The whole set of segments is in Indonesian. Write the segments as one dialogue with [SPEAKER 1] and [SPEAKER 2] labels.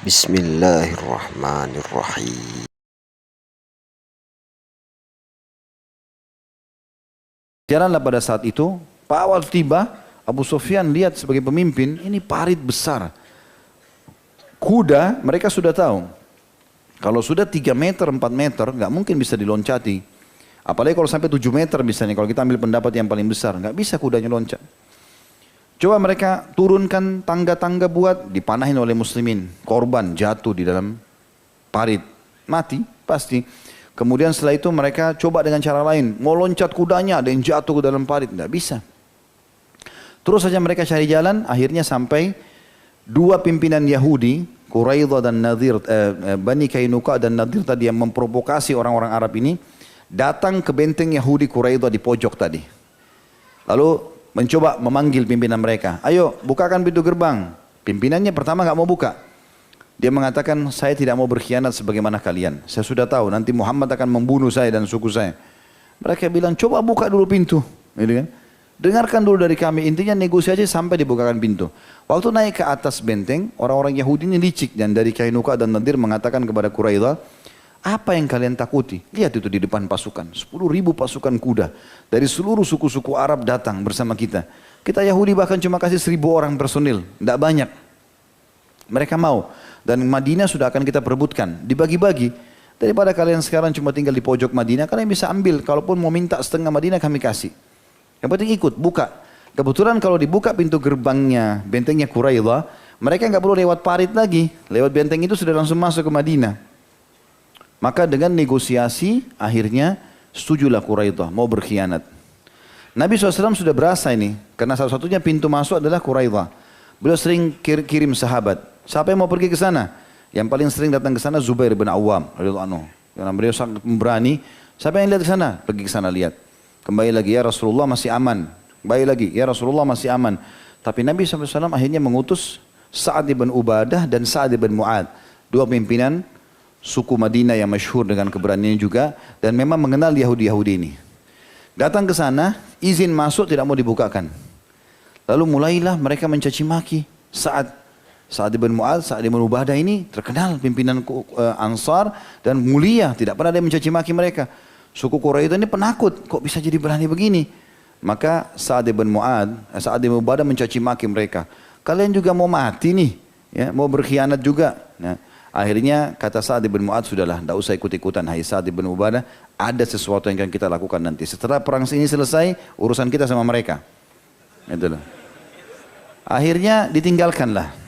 [SPEAKER 1] Bismillahirrahmanirrahim.
[SPEAKER 2] Jalanlah pada saat itu, Pak awal tiba, Abu Sufyan lihat sebagai pemimpin, ini parit besar. Kuda, mereka sudah tahu. Kalau sudah 3 meter, 4 meter, nggak mungkin bisa diloncati. Apalagi kalau sampai 7 meter misalnya, kalau kita ambil pendapat yang paling besar, nggak bisa kudanya loncat. Coba mereka turunkan tangga-tangga buat, dipanahin oleh muslimin. Korban jatuh di dalam parit, mati pasti. Kemudian setelah itu mereka coba dengan cara lain. Mau loncat kudanya, ada yang jatuh ke dalam parit. Tidak bisa. Terus saja mereka cari jalan, akhirnya sampai 2 pimpinan Yahudi, Quraidah dan Nadir, Bani Kainuqa dan Nadir tadi yang memprovokasi orang-orang Arab ini, datang ke benteng Yahudi Quraidah di pojok tadi. Lalu mencoba memanggil pimpinan mereka. Ayo bukakan pintu gerbang. Pimpinannya pertama nggak mau buka. Dia mengatakan, saya tidak mau berkhianat sebagaimana kalian. Saya sudah tahu nanti Muhammad akan membunuh saya dan suku saya. Mereka bilang, coba buka dulu pintu. Gitu kan? Dengarkan dulu dari kami. Intinya negosiasi sampai dibukakan pintu. Waktu naik ke atas benteng, orang-orang Yahudi ini licik. Dan dari Kainuqa dan Nadir mengatakan kepada Quraidah, apa yang kalian takuti? Lihat itu di depan pasukan. 10.000 pasukan kuda. Dari seluruh suku-suku Arab datang bersama kita. Kita Yahudi bahkan cuma kasih 1.000 orang personil. Tidak banyak. Mereka mau. Dan Madinah sudah akan kita perebutkan. Dibagi-bagi. Daripada kalian sekarang cuma tinggal di pojok Madinah, kalian bisa ambil. Kalaupun mau minta setengah Madinah kami kasih. Yang penting ikut, buka. Kebetulan kalau dibuka pintu gerbangnya, bentengnya Quraidah, mereka nggak perlu lewat parit lagi. Lewat benteng itu sudah langsung masuk ke Madinah. Maka dengan negosiasi, akhirnya setujulah Quraidah, mau berkhianat. Nabi SAW sudah berasa ini. Karena salah satunya pintu masuk adalah Quraidah. Beliau sering kirim sahabat. Siapa yang mau pergi ke sana? Yang paling sering datang ke sana Zubair bin Awam radhiyallahu anhu. Karena beliau sangat memberani. Siapa yang lihat ke sana? Pergi ke sana lihat. Kembali lagi, ya Rasulullah masih aman. Kembali lagi, ya Rasulullah masih aman. Tapi Nabi SAW akhirnya mengutus Sa'ad ibn Ubadah dan Sa'ad ibn Mu'ad. 2 pimpinan suku Madinah yang masyhur dengan keberanian juga. Dan memang mengenal Yahudi-Yahudi ini. Datang ke sana, izin masuk tidak mau dibukakan. Lalu mulailah mereka mencaci maki Sa'ad ibn Mu'ad, Sa'ad ibn Ubadah ini terkenal pimpinan Ansar dan mulia. Tidak pernah dia mencaci maki mereka. Suku Quraisy ini penakut. Kok bisa jadi berani begini? Maka Sa'ad ibn Ubadah mencaci maki mereka. Kalian juga mau mati nih. Ya, mau berkhianat juga. Nah, akhirnya kata Sa'ad ibn Mu'ad, sudahlah, tidak usah ikut-ikutan. Hai Sa'ad ibn Ubadah, ada sesuatu yang akan kita lakukan nanti. Setelah perang ini selesai, urusan kita sama mereka. Itulah. Akhirnya ditinggalkanlah.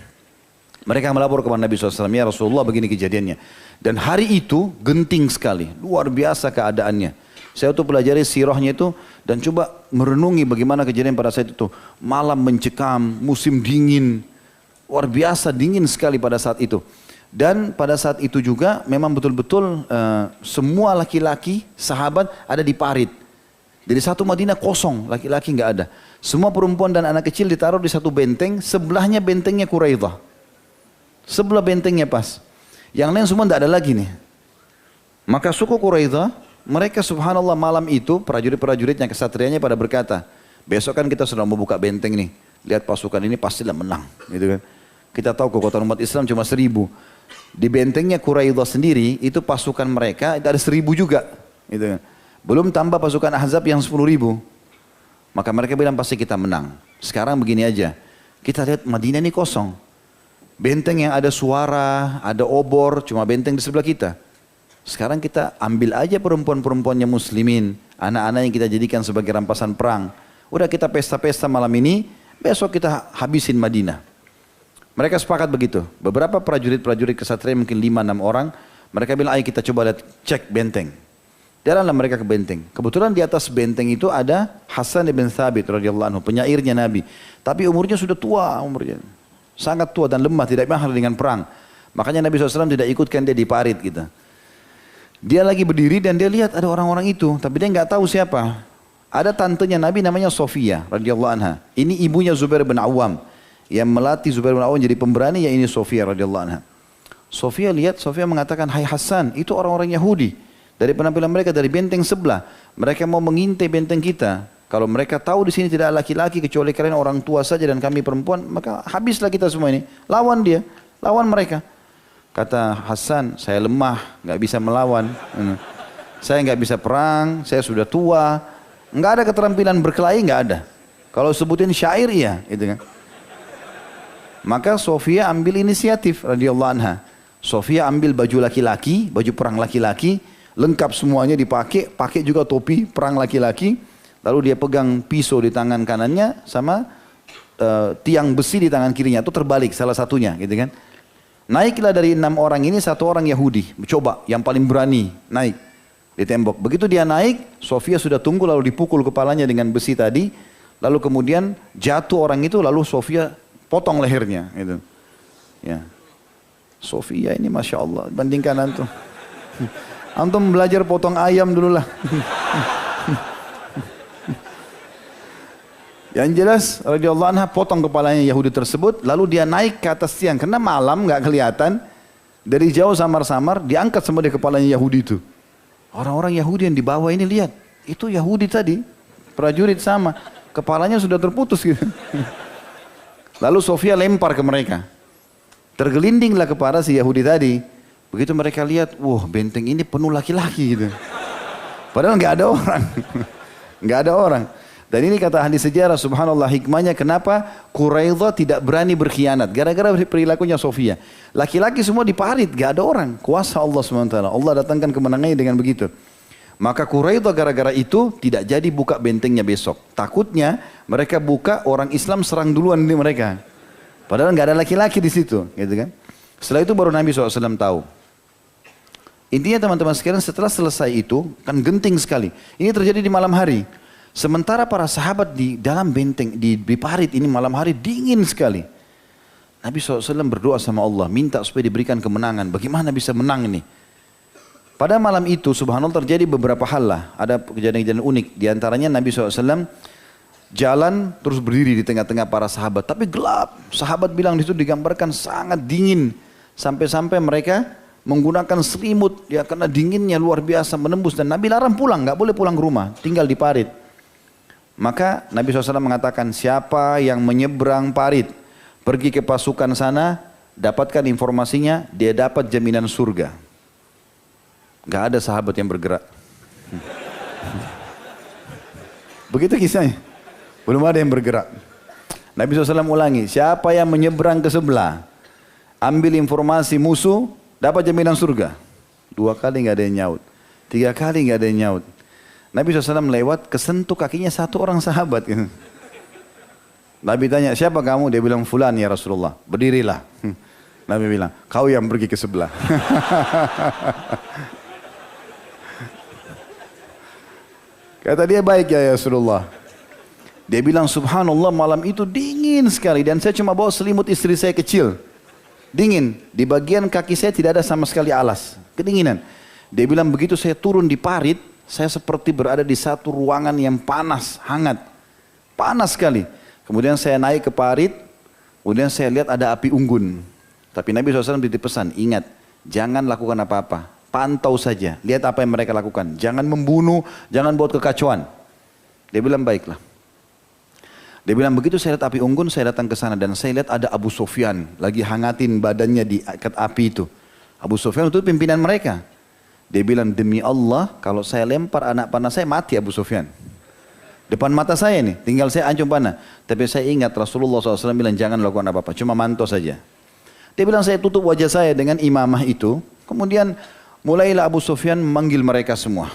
[SPEAKER 2] Mereka melapor kepada Nabi SAW, ya Rasulullah begini kejadiannya. Dan hari itu genting sekali, luar biasa keadaannya. Saya tuh pelajari sirahnya itu dan coba merenungi bagaimana kejadian pada saat itu. Malam mencekam, musim dingin, luar biasa dingin sekali pada saat itu. Dan pada saat itu juga memang betul-betul semua laki-laki sahabat ada di parit. Jadi satu Madinah kosong, laki-laki nggak ada. Semua perempuan dan anak kecil ditaruh di satu benteng, sebelahnya bentengnya Quraidah. Sebelah bentengnya pas. Yang lain semua tidak ada lagi nih. Maka suku Quraidah, mereka subhanallah malam itu, prajurit-prajuritnya, kesatrianya pada berkata, besok kan kita sudah mau buka benteng nih. Lihat pasukan ini pastilah menang. Gitu kan. Kita tahu kekuatan umat Islam cuma 1.000. Di bentengnya Quraidah sendiri, itu pasukan mereka ada 1.000 juga. Gitu kan. Belum tambah pasukan Ahzab yang 10.000. Maka mereka bilang pasti kita menang. Sekarang begini aja. Kita lihat Madinah ini kosong. Benteng yang ada suara, ada obor, cuma benteng di sebelah kita. Sekarang kita ambil aja perempuan-perempuannya muslimin. Anak-anak yang kita jadikan sebagai rampasan perang. Udah kita pesta-pesta malam ini, besok kita habisin Madinah. Mereka sepakat begitu. Beberapa prajurit-prajurit kesatria mungkin 5-6 orang. Mereka bilang, ayo kita coba lihat, cek benteng. Jalanlah mereka ke benteng. Kebetulan di atas benteng itu ada Hasan ibn Thabit radhiyallahu anhu, penyairnya Nabi. Tapi umurnya sudah tua, sangat tua dan lemah, tidak mahir dengan perang. Makanya Nabi SAW tidak ikutkan dia di parit gitu. Dia lagi berdiri dan dia lihat ada orang-orang itu, tapi dia nggak tahu siapa. Ada tantenya Nabi namanya Sofia radhiyallahu anha. Ini ibunya Zubair bin Awam. Yang melatih Zubair bin Awam jadi pemberani, ya ini Sofia radhiyallahu anha. Sofia lihat, Sofia mengatakan, hai Hasan, itu orang-orang Yahudi. Dari penampilan mereka dari benteng sebelah, mereka mau mengintai benteng kita. Kalau mereka tahu di sini tidak ada laki-laki kecuali kalian orang tua saja dan kami perempuan, maka habislah kita semua ini. Lawan dia, lawan mereka. Kata Hasan, saya lemah, nggak bisa melawan. Saya nggak bisa perang, saya sudah tua. Nggak ada keterampilan berkelahi, nggak ada. Kalau sebutin syair iya, gitu kan. Maka Sofia ambil inisiatif radhiyallahu anha. Sofia ambil baju laki-laki, baju perang laki-laki, lengkap semuanya dipakai, pakai juga topi perang laki-laki. Lalu dia pegang pisau di tangan kanannya sama tiang besi di tangan kirinya. Itu terbalik salah satunya, gitu kan. Naiklah dari 6 orang ini 1 orang Yahudi, coba yang paling berani naik di tembok. Begitu dia naik, Sofia sudah tunggu lalu dipukul kepalanya dengan besi tadi. Lalu kemudian jatuh orang itu, lalu Sofia potong lehernya. Gitu. Ya. Sofia ini Masya Allah, bandingkan antum. Antum belajar potong ayam dulu lah. Yang jelas radhiyallahu anha potong kepalanya Yahudi tersebut, lalu dia naik ke atas tiang karena malam nggak kelihatan, dari jauh samar-samar diangkat semua di kepalanya Yahudi itu. Orang-orang Yahudi yang di bawah ini lihat, itu Yahudi tadi, prajurit sama, kepalanya sudah terputus gitu. Lalu Sofia lempar ke mereka, tergelindinglah kepala si Yahudi tadi. Begitu mereka lihat, wah benteng ini penuh laki-laki gitu. Padahal nggak ada orang, nggak ada orang. Dan ini kata ahli sejarah, subhanallah hikmahnya kenapa Quraidah tidak berani berkhianat. Gara-gara perilakunya Sofia. Laki-laki semua diparit, gak ada orang. Kuasa Allah SWT. Allah datangkan kemenangannya dengan begitu. Maka Quraidah gara-gara itu tidak jadi buka bentengnya besok. Takutnya mereka buka, orang Islam serang duluan di mereka. Padahal gak ada laki-laki di situ. Gitu kan? Setelah itu baru Nabi SAW tahu. Intinya teman-teman sekalian setelah selesai itu, kan genting sekali. Ini terjadi di malam hari. Sementara para sahabat di dalam benteng, di parit ini malam hari dingin sekali. Nabi SAW berdoa sama Allah, minta supaya diberikan kemenangan. Bagaimana bisa menang ini? Pada malam itu subhanallah terjadi beberapa hal lah. Ada kejadian-kejadian unik. Di antaranya Nabi SAW jalan terus berdiri di tengah-tengah para sahabat. Tapi gelap. Sahabat bilang di situ digambarkan sangat dingin. Sampai-sampai mereka menggunakan selimut. Ya, karena dinginnya luar biasa menembus. Dan Nabi larang pulang, nggak boleh pulang ke rumah. Tinggal di parit. Maka Nabi SAW mengatakan siapa yang menyeberang parit, pergi ke pasukan sana, dapatkan informasinya, dia dapat jaminan surga. Gak ada sahabat yang bergerak. Begitu kisahnya. Belum ada yang bergerak. Nabi SAW ulangi, siapa yang menyeberang ke sebelah, ambil informasi musuh, dapat jaminan surga. 2 kali gak ada yang nyaut. 3 kali gak ada yang nyaut. Nabi SAW lewat, kesentuh kakinya 1 orang sahabat. Nabi tanya, siapa kamu? Dia bilang, fulan ya Rasulullah. Berdirilah. Nabi bilang, kau yang pergi ke sebelah. Kata dia, baik ya Rasulullah. Dia bilang, subhanallah malam itu dingin sekali. Dan saya cuma bawa selimut istri saya kecil. Dingin. Di bagian kaki saya tidak ada sama sekali alas. Kedinginan. Dia bilang, begitu saya turun di parit, saya seperti berada di satu ruangan yang panas, hangat. Panas sekali. Kemudian saya naik ke parit, kemudian saya lihat ada api unggun. Tapi Nabi SAW beri pesan, ingat, jangan lakukan apa-apa. Pantau saja, lihat apa yang mereka lakukan. Jangan membunuh, jangan buat kekacauan. Dia bilang, baiklah. Dia bilang, begitu saya lihat api unggun, saya datang ke sana dan saya lihat ada Abu Sufyan lagi hangatin badannya di ikat api itu. Abu Sufyan itu pimpinan mereka. Dia bilang, demi Allah, kalau saya lempar anak panah saya, mati Abu Sufyan. Depan mata saya nih, tinggal saya ancam panah. Tapi saya ingat Rasulullah SAW bilang, jangan lakukan apa-apa, cuma mantau saja. Dia bilang, saya tutup wajah saya dengan imamah itu. Kemudian mulailah Abu Sufyan memanggil mereka semua.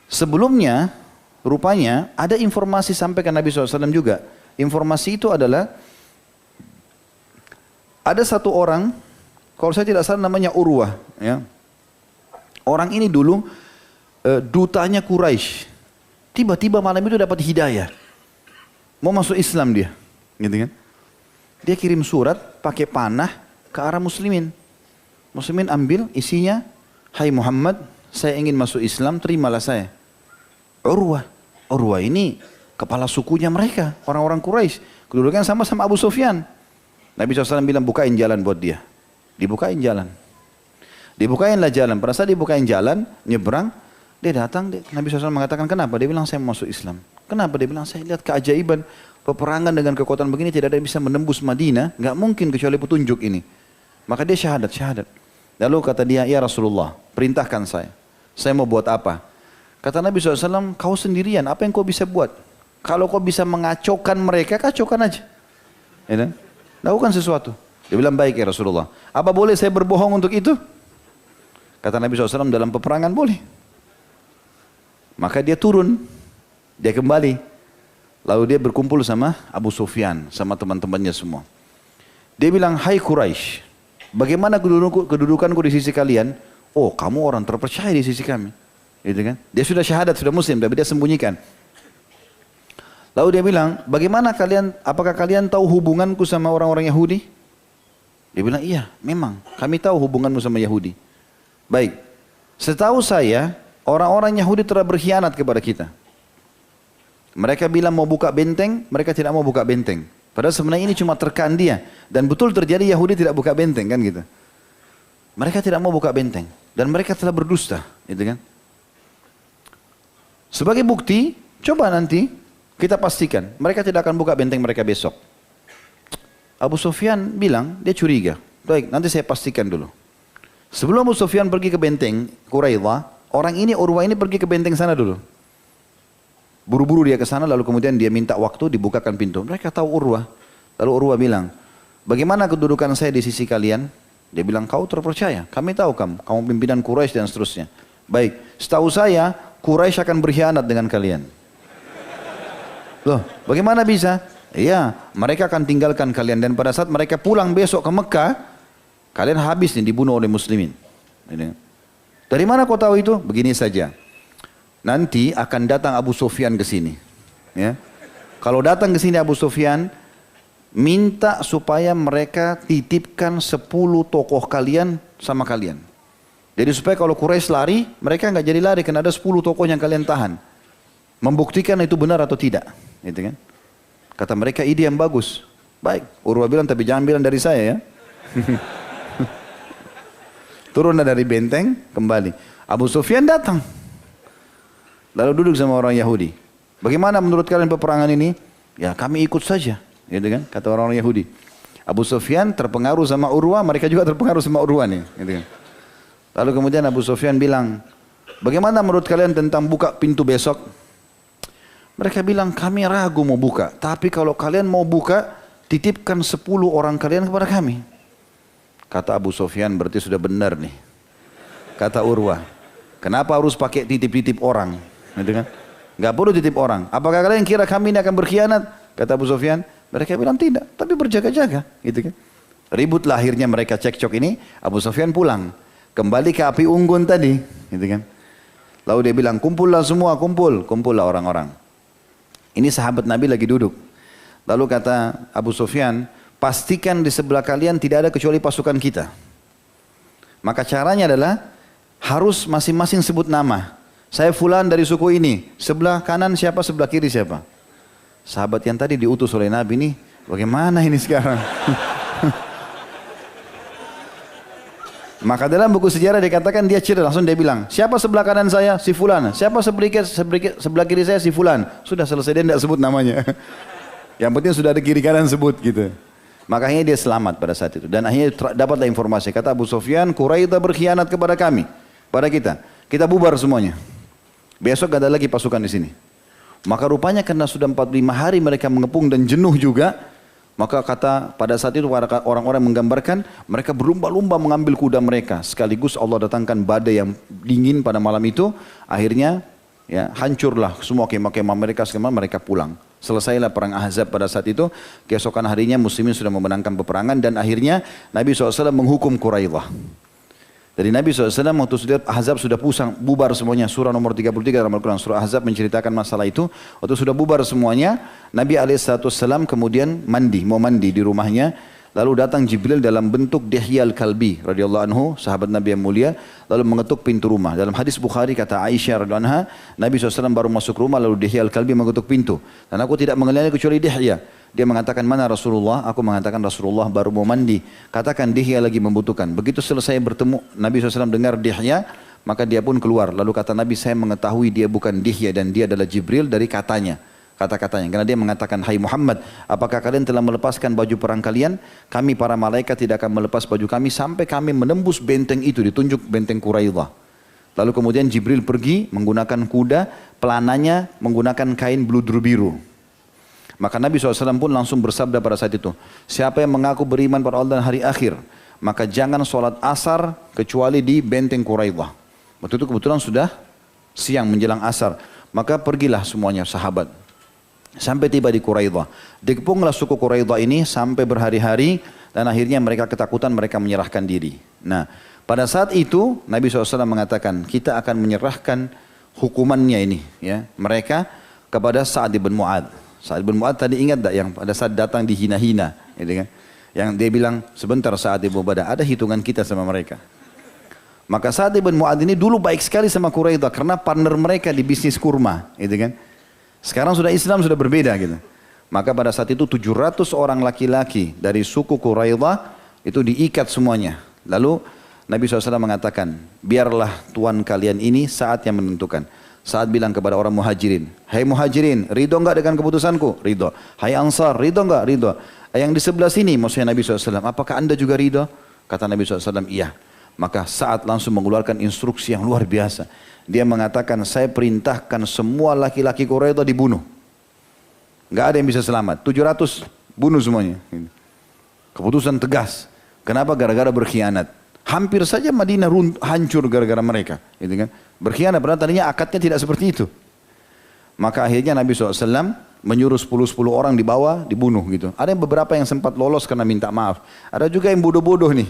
[SPEAKER 2] Sebelumnya, rupanya ada informasi sampai ke Nabi SAW juga. Informasi itu adalah, ada satu orang, kalau saya tidak salah namanya Urwah, ya. Orang ini dulu dutanya Quraisy. Tiba-tiba malam itu dapat hidayah. Mau masuk Islam dia. Gitu kan? Dia kirim surat pakai panah ke arah muslimin. Muslimin ambil isinya, hai Muhammad, saya ingin masuk Islam, terimalah saya. Urwah. Urwah ini kepala sukunya mereka, orang-orang Quraisy. Kedudukan sama-sama Abu Sufyan. Nabi SAW bilang, bukain jalan buat dia. Dibukain jalan. Dibukainlah jalan, pada saat dibukain jalan, nyebrang, dia datang, Nabi SAW mengatakan, kenapa? Dia bilang, saya mau masuk Islam. Kenapa? Dia bilang, saya lihat keajaiban, peperangan dengan kekuatan begini tidak ada yang bisa menembus Madinah, nggak mungkin kecuali petunjuk ini. Maka dia syahadat. Lalu kata dia, ya Rasulullah, perintahkan saya mau buat apa? Kata Nabi SAW, kau sendirian, apa yang kau bisa buat? Kalau kau bisa mengacaukan mereka, kacaukan aja. Ya kan? Lakukan sesuatu. Dia bilang, baik ya Rasulullah. Apa boleh saya berbohong untuk itu? Kata Nabi SAW, dalam peperangan boleh. Maka dia turun, dia kembali. Lalu dia berkumpul sama Abu Sufyan, sama teman-temannya semua. Dia bilang, hai Quraisy, bagaimana kedudukanku di sisi kalian? Oh, kamu orang terpercaya di sisi kami. Gitu kan? Dia sudah syahadat, sudah muslim, tapi dia sembunyikan. Lalu dia bilang, bagaimana apakah kalian tahu hubunganku sama orang-orang Yahudi? Dia bilang, iya, memang, kami tahu hubunganmu sama Yahudi. Baik, setahu saya, orang-orang Yahudi telah berkhianat kepada kita. Mereka bilang mau buka benteng, mereka tidak mau buka benteng. Padahal sebenarnya ini cuma terkaan dia. Dan betul terjadi Yahudi tidak buka benteng kan gitu. Mereka tidak mau buka benteng. Dan mereka telah berdusta. Gitu kan. Sebagai bukti, coba nanti kita pastikan. Mereka tidak akan buka benteng mereka besok. Abu Sufyan bilang, dia curiga. Baik, nanti saya pastikan dulu. Sebelum Abu Sufyan pergi ke benteng Quraidah, orang ini, Urwah ini pergi ke benteng sana dulu. Buru-buru dia ke sana, lalu kemudian dia minta waktu, dibukakan pintu. Mereka tahu Urwah. Lalu Urwah bilang, bagaimana kedudukan saya di sisi kalian? Dia bilang, kau terpercaya. Kami tahu kamu pimpinan Quraisy dan seterusnya. Baik, setahu saya, Quraisy akan berkhianat dengan kalian. Loh, bagaimana bisa? Iya, mereka akan tinggalkan kalian. Dan pada saat mereka pulang besok ke Mekah, kalian habis nih dibunuh oleh muslimin. Dari mana kau tahu itu? Begini saja. Nanti akan datang Abu Sufyan ke sini. Ya. Kalau datang ke sini Abu Sufyan, minta supaya mereka titipkan 10 tokoh kalian sama kalian. Jadi supaya kalau Quraisy lari, mereka nggak jadi lari karena ada 10 tokoh yang kalian tahan. Membuktikan itu benar atau tidak. Gitu kan? Kata mereka, ide yang bagus. Baik, Urwah bilang, tapi jangan bilang dari saya ya. Turunlah dari benteng, kembali. Abu Sufyan datang. Lalu duduk sama orang Yahudi. Bagaimana menurut kalian peperangan ini? Ya kami ikut saja. Gitu kan? Kata orang-orang Yahudi. Abu Sufyan terpengaruh sama Urwah, mereka juga terpengaruh sama Urwah nih. Gitu kan? Lalu kemudian Abu Sufyan bilang, bagaimana menurut kalian tentang buka pintu besok? Mereka bilang, kami ragu mau buka. Tapi kalau kalian mau buka, titipkan 10 orang kalian kepada kami. Kata Abu Sufyan, berarti sudah benar nih. Kata Urwah, kenapa harus pakai titip-titip orang? Gitu kan? Gak perlu titip orang. Apakah kalian kira kami ini akan berkhianat? Kata Abu Sufyan. Mereka bilang tidak, tapi berjaga-jaga. Gitu kan? Ributlah akhirnya mereka cekcok ini. Abu Sufyan pulang. Kembali ke api unggun tadi. Gitu kan? Lalu dia bilang, kumpullah semua, kumpullah orang-orang. Ini sahabat Nabi lagi duduk. Lalu kata Abu Sufyan, pastikan di sebelah kalian tidak ada kecuali pasukan kita. Maka caranya adalah harus masing-masing sebut nama. Saya fulan dari suku ini. Sebelah kanan siapa, sebelah kiri siapa. Sahabat yang tadi diutus oleh Nabi ini, bagaimana ini sekarang? Maka dalam buku sejarah dikatakan dia cerita, langsung dia bilang, siapa sebelah kanan saya? Si fulan. Siapa sebelah kiri saya? Si fulan. Sudah selesai, dia tidak sebut namanya. Yang penting sudah ada kiri kanan sebut gitu. Makanya dia selamat pada saat itu. Dan akhirnya dapatlah informasi. Kata Abu Sufyan, Quraisy berkhianat kepada kami. Pada kita. Kita bubar semuanya. Besok gak ada lagi pasukan di sini. Maka rupanya karena sudah 45 hari mereka mengepung dan jenuh juga. Maka kata pada saat itu orang-orang menggambarkan mereka berlumba-lumba mengambil kuda mereka. Sekaligus Allah datangkan badai yang dingin pada malam itu. Akhirnya ya, hancurlah semua kemah-kemah mereka, mereka pulang. Selesailah perang Ahzab pada saat itu. Keesokan harinya muslimin sudah memenangkan peperangan. Dan akhirnya Nabi SAW menghukum Quraidah. Dari Nabi SAW waktu sudah Ahzab sudah bubar semuanya. Surah nomor 33 dalam Al-Quran. Surah Ahzab menceritakan masalah itu. Waktu sudah bubar semuanya, Nabi SAW kemudian mau mandi di rumahnya. Lalu datang Jibril dalam bentuk Dihya al-Kalbi radhiyallahu anhu, sahabat Nabi yang mulia, lalu mengetuk pintu rumah. Dalam hadis Bukhari kata Aisyah radhiyallahu anha, Nabi SAW baru masuk rumah lalu Dihya al-Kalbi mengetuk pintu. Dan aku tidak mengenalnya kecuali Dihya. Dia mengatakan, mana Rasulullah? Aku mengatakan Rasulullah baru mau mandi. Katakan Dihya lagi membutuhkan. Begitu selesai bertemu, Nabi SAW dengar Dihya, maka dia pun keluar. Lalu kata Nabi, saya mengetahui dia bukan Dihya dan dia adalah Jibril dari katanya. kata-katanya. Karena dia mengatakan, hai Muhammad, apakah kalian telah melepaskan baju perang kalian? Kami para malaikat tidak akan melepas baju kami sampai kami menembus benteng itu, ditunjuk benteng Quraidah. Lalu kemudian Jibril pergi menggunakan kuda, pelananya menggunakan kain bludur biru. Maka Nabi SAW pun langsung bersabda pada saat itu, siapa yang mengaku beriman pada Allah dan hari akhir, maka jangan sholat asar kecuali di benteng Quraidah. Waktu itu kebetulan sudah siang menjelang asar. Maka pergilah semuanya sahabat. Sampai tiba di Quraidah. Dikepunglah suku Quraidah ini sampai berhari-hari. Dan akhirnya mereka ketakutan, mereka menyerahkan diri. Nah, pada saat itu Nabi SAW mengatakan, kita akan menyerahkan hukumannya ini, ya, mereka kepada Sa'ad bin Mu'adz. Sa'ad bin Mu'adz tadi ingat tak yang pada saat datang dihina-hina, gitu kan? Yang dia bilang, sebentar Sa'ad bin Mu'adz, ada hitungan kita sama mereka. Maka Sa'ad bin Mu'adz ini dulu baik sekali sama Quraidah karena partner mereka di bisnis kurma, gitu kan? Sekarang sudah Islam sudah berbeda gitu. Maka pada saat itu 700 orang laki-laki dari suku Quraidah itu diikat semuanya. Lalu Nabi SAW mengatakan, biarlah Tuhan kalian ini saat yang menentukan. Saat bilang kepada orang muhajirin, hai muhajirin, ridho enggak dengan keputusanku? Ridho. Hai ansar, ridho enggak? Ridho. Yang di sebelah sini, maksudnya Nabi SAW, apakah anda juga ridho? Kata Nabi SAW, iya. Maka saat langsung mengeluarkan instruksi yang luar biasa. Dia mengatakan, saya perintahkan semua laki-laki Quraidah dibunuh. Enggak ada yang bisa selamat. 700 bunuh semuanya. Keputusan tegas. Kenapa? Gara-gara berkhianat. Hampir saja Madinah hancur gara-gara mereka. Gitu kan? Berkhianat, padahal tadinya akadnya tidak seperti itu. Maka akhirnya Nabi SAW menyuruh 10 orang dibawa, dibunuh gitu. Ada yang beberapa yang sempat lolos karena minta maaf. Ada juga yang bodoh-bodoh nih.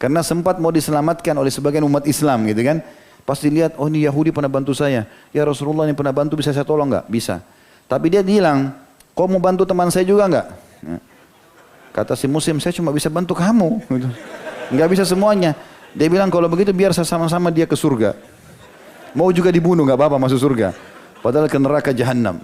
[SPEAKER 2] Karena sempat mau diselamatkan oleh sebagian umat Islam gitu kan. Pas dilihat, oh ini Yahudi pernah bantu saya. Ya Rasulullah yang pernah bantu bisa saya tolong nggak? Bisa. Tapi dia bilang, kau mau bantu teman saya juga nggak? Kata si Muslim, saya cuma bisa bantu kamu. Gitu. Nggak bisa semuanya. Dia bilang kalau begitu biar sama-sama dia ke surga. Mau juga dibunuh nggak apa-apa masuk surga. Padahal ke neraka jahanam.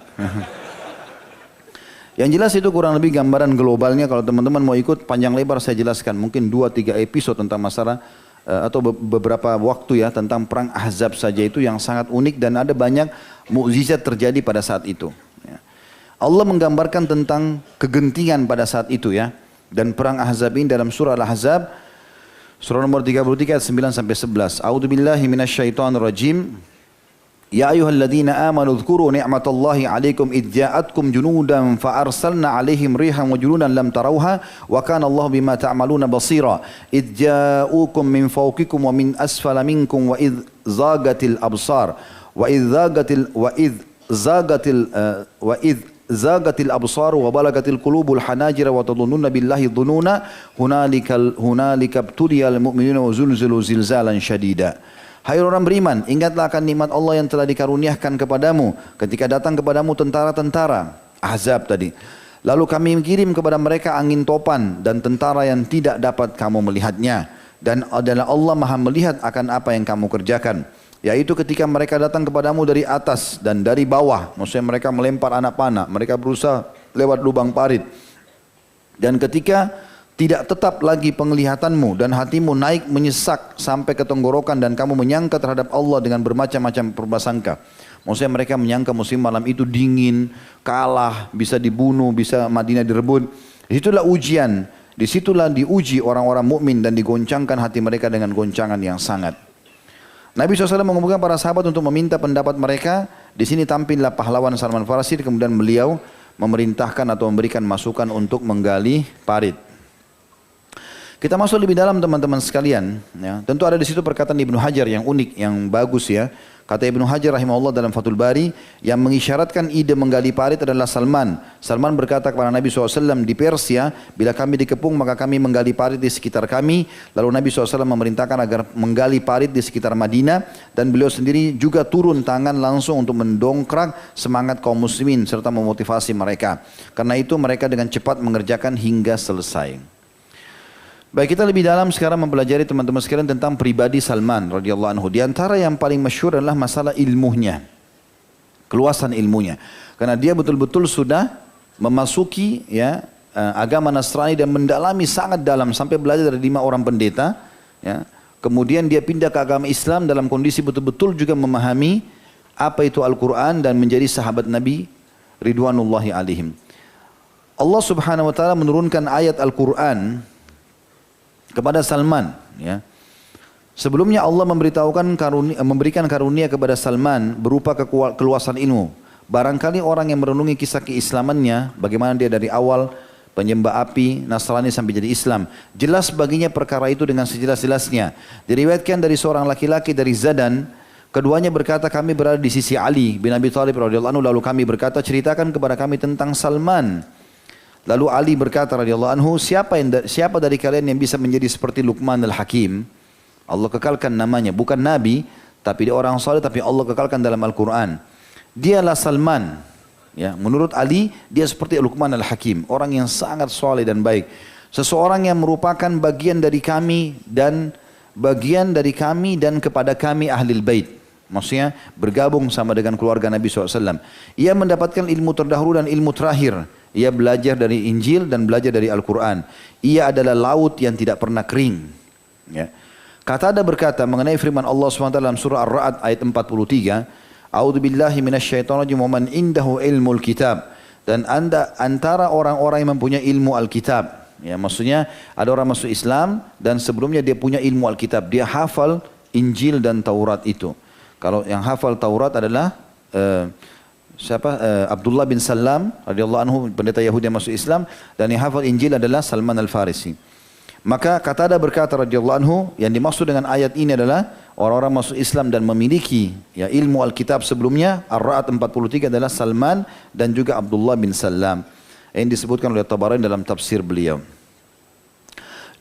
[SPEAKER 2] Yang jelas itu kurang lebih gambaran globalnya. Kalau teman-teman mau ikut panjang lebar saya jelaskan. Mungkin 2-3 episode tentang masalah atau beberapa waktu ya tentang perang Ahzab saja itu yang sangat unik dan ada banyak mukjizat terjadi pada saat itu. Allah menggambarkan tentang kegentingan pada saat itu ya. Dan perang Ahzab ini dalam surah Al-Ahzab surah nomor 33 ayat 9 sampai 11. A'udzubillahi minasyaitonir rajim. Ya ayyuhalladzina amanu dzkuru ni'matallahi 'alaikum id ja'atkum junudan fa arsalna 'alaihim rihan wa junudan lam tarawha wa kana Allahu bima ta'maluna basira. Id ja'ukum min fawqikum wa min asfala minkum wa id zagatil absar wa id zagatil absar wa balagatil qulubul hanajira wa tadhunnuna billahi dhununa hunalika ibtuliyal mu'minuna wa zulzilu zilzalan syadida. Hai orang beriman, ingatlah akan nikmat Allah yang telah dikaruniakan kepadamu ketika datang kepadamu tentara-tentara Ahzab tadi. Lalu kami kirim kepada mereka angin topan dan tentara yang tidak dapat kamu melihatnya. Dan adalah Allah Maha melihat akan apa yang kamu kerjakan. Yaitu ketika mereka datang kepadamu dari atas dan dari bawah. Maksudnya mereka melempar anak panah. Mereka berusaha lewat lubang parit. Dan ketika tidak tetap lagi penglihatanmu dan hatimu naik menyesak sampai ke tenggorokan dan kamu menyangka terhadap Allah dengan bermacam-macam prasangka. Maksudnya mereka menyangka musim malam itu dingin, kalah, bisa dibunuh, bisa Madinah direbut. Disitulah ujian. Disitulah diuji orang-orang mukmin dan digoncangkan hati mereka dengan goncangan yang sangat. Nabi SAW mengumpulkan para sahabat untuk meminta pendapat mereka. Di sini tampillah pahlawan Salman Farsi. Kemudian beliau memerintahkan atau memberikan masukan untuk menggali parit. Kita masuk lebih dalam teman-teman sekalian. Ya. Tentu ada di situ perkataan Ibnu Hajar yang unik, yang bagus ya. Kata Ibnu Hajar rahimahullah dalam Fathul Bari, yang mengisyaratkan ide menggali parit adalah Salman. Salman berkata kepada Nabi SAW di Persia, bila kami dikepung maka kami menggali parit di sekitar kami. Lalu Nabi SAW memerintahkan agar menggali parit di sekitar Madinah. Dan beliau sendiri juga turun tangan langsung untuk mendongkrak semangat kaum muslimin serta memotivasi mereka. Karena itu mereka dengan cepat mengerjakan hingga selesai. Baik, kita lebih dalam sekarang mempelajari teman-teman sekalian tentang pribadi Salman radhiyallahu anhu. Di antara yang paling masyhur adalah masalah ilmunya, keluasan ilmunya. Karena dia betul-betul sudah memasuki ya agama Nasrani dan mendalami sangat dalam sampai belajar dari 5 orang pendeta. Ya. Kemudian dia pindah ke agama Islam dalam kondisi betul-betul juga memahami apa itu Al-Quran dan menjadi sahabat Nabi ridwanullahi alaihim. Allah Subhanahu wa taala menurunkan ayat Al-Qur'an kepada Salman, ya. Sebelumnya Allah memberikan karunia kepada Salman berupa keluasan ilmu. Barangkali orang yang merenungi kisah keislamannya, bagaimana dia dari awal penyembah api, Nasrani sampai jadi Islam, jelas baginya perkara itu dengan sejelas-jelasnya. Diriwayatkan dari seorang laki-laki dari Zadan, keduanya berkata, kami berada di sisi Ali bin Abi Thalib radhiyallahu anhu, lalu kami berkata, ceritakan kepada kami tentang Salman. Lalu Ali berkata radhiyallahu anhu, siapa dari kalian yang bisa menjadi seperti Luqman al-Hakim? Allah kekalkan namanya, bukan nabi, tapi dia orang saleh, tapi Allah kekalkan dalam Al-Quran. Dialah Salman. Ya, menurut Ali, dia seperti Luqman al-Hakim, orang yang sangat saleh dan baik. Seseorang yang merupakan bagian dari kami dan kepada kami Ahlul Bait. Maksudnya bergabung sama dengan keluarga Nabi SAW. Ia mendapatkan ilmu terdahulu dan ilmu terakhir. Ia belajar dari Injil dan belajar dari Al-Quran. Ia adalah laut yang tidak pernah kering. Ya. Qatada berkata mengenai firman Allah SWT dalam surah Ar-Ra'd ayat 43, A'udzu billahi minasyaitonir rajim wa man indahu ilmul kitab. Dan antara orang-orang yang mempunyai ilmu Alkitab. Ya, maksudnya ada orang masuk Islam dan sebelumnya dia punya ilmu Alkitab. Dia hafal Injil dan Taurat itu. Kalau yang hafal Taurat adalah Abdullah bin Salam radhiyallahu anhu, pendeta Yahudi yang masuk Islam, dan yang hafal Injil adalah Salman al-Farisi. Maka Qatada berkata radhiyallahu anhu, yang dimaksud dengan ayat ini adalah orang-orang masuk Islam dan memiliki ya ilmu Alkitab sebelumnya. Ar-Ra'd 43 adalah Salman dan juga Abdullah bin Salam yang disebutkan oleh Tabarani dalam tafsir beliau.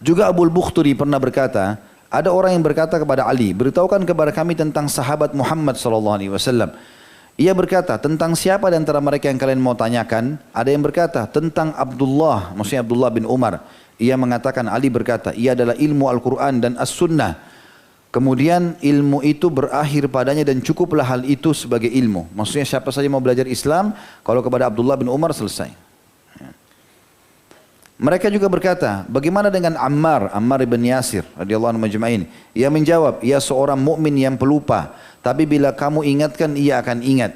[SPEAKER 2] Juga Abu al-Bukhturi pernah berkata, ada orang yang berkata kepada Ali, beritahukan kepada kami tentang sahabat Muhammad SAW. Ia berkata, tentang siapa di antara mereka yang kalian mau tanyakan? Ada yang berkata, tentang Abdullah, maksudnya Abdullah bin Umar. Ia mengatakan, Ali berkata, ia adalah ilmu Al-Quran dan As-Sunnah. Kemudian ilmu itu berakhir padanya dan cukuplah hal itu sebagai ilmu. Maksudnya siapa saja mau belajar Islam, kalau kepada Abdullah bin Umar selesai. Mereka juga berkata, bagaimana dengan Ammar ibn Yasir radhiyallahu anhu majma'in? Ia menjawab, ia seorang mukmin yang pelupa, tapi bila kamu ingatkan ia akan ingat.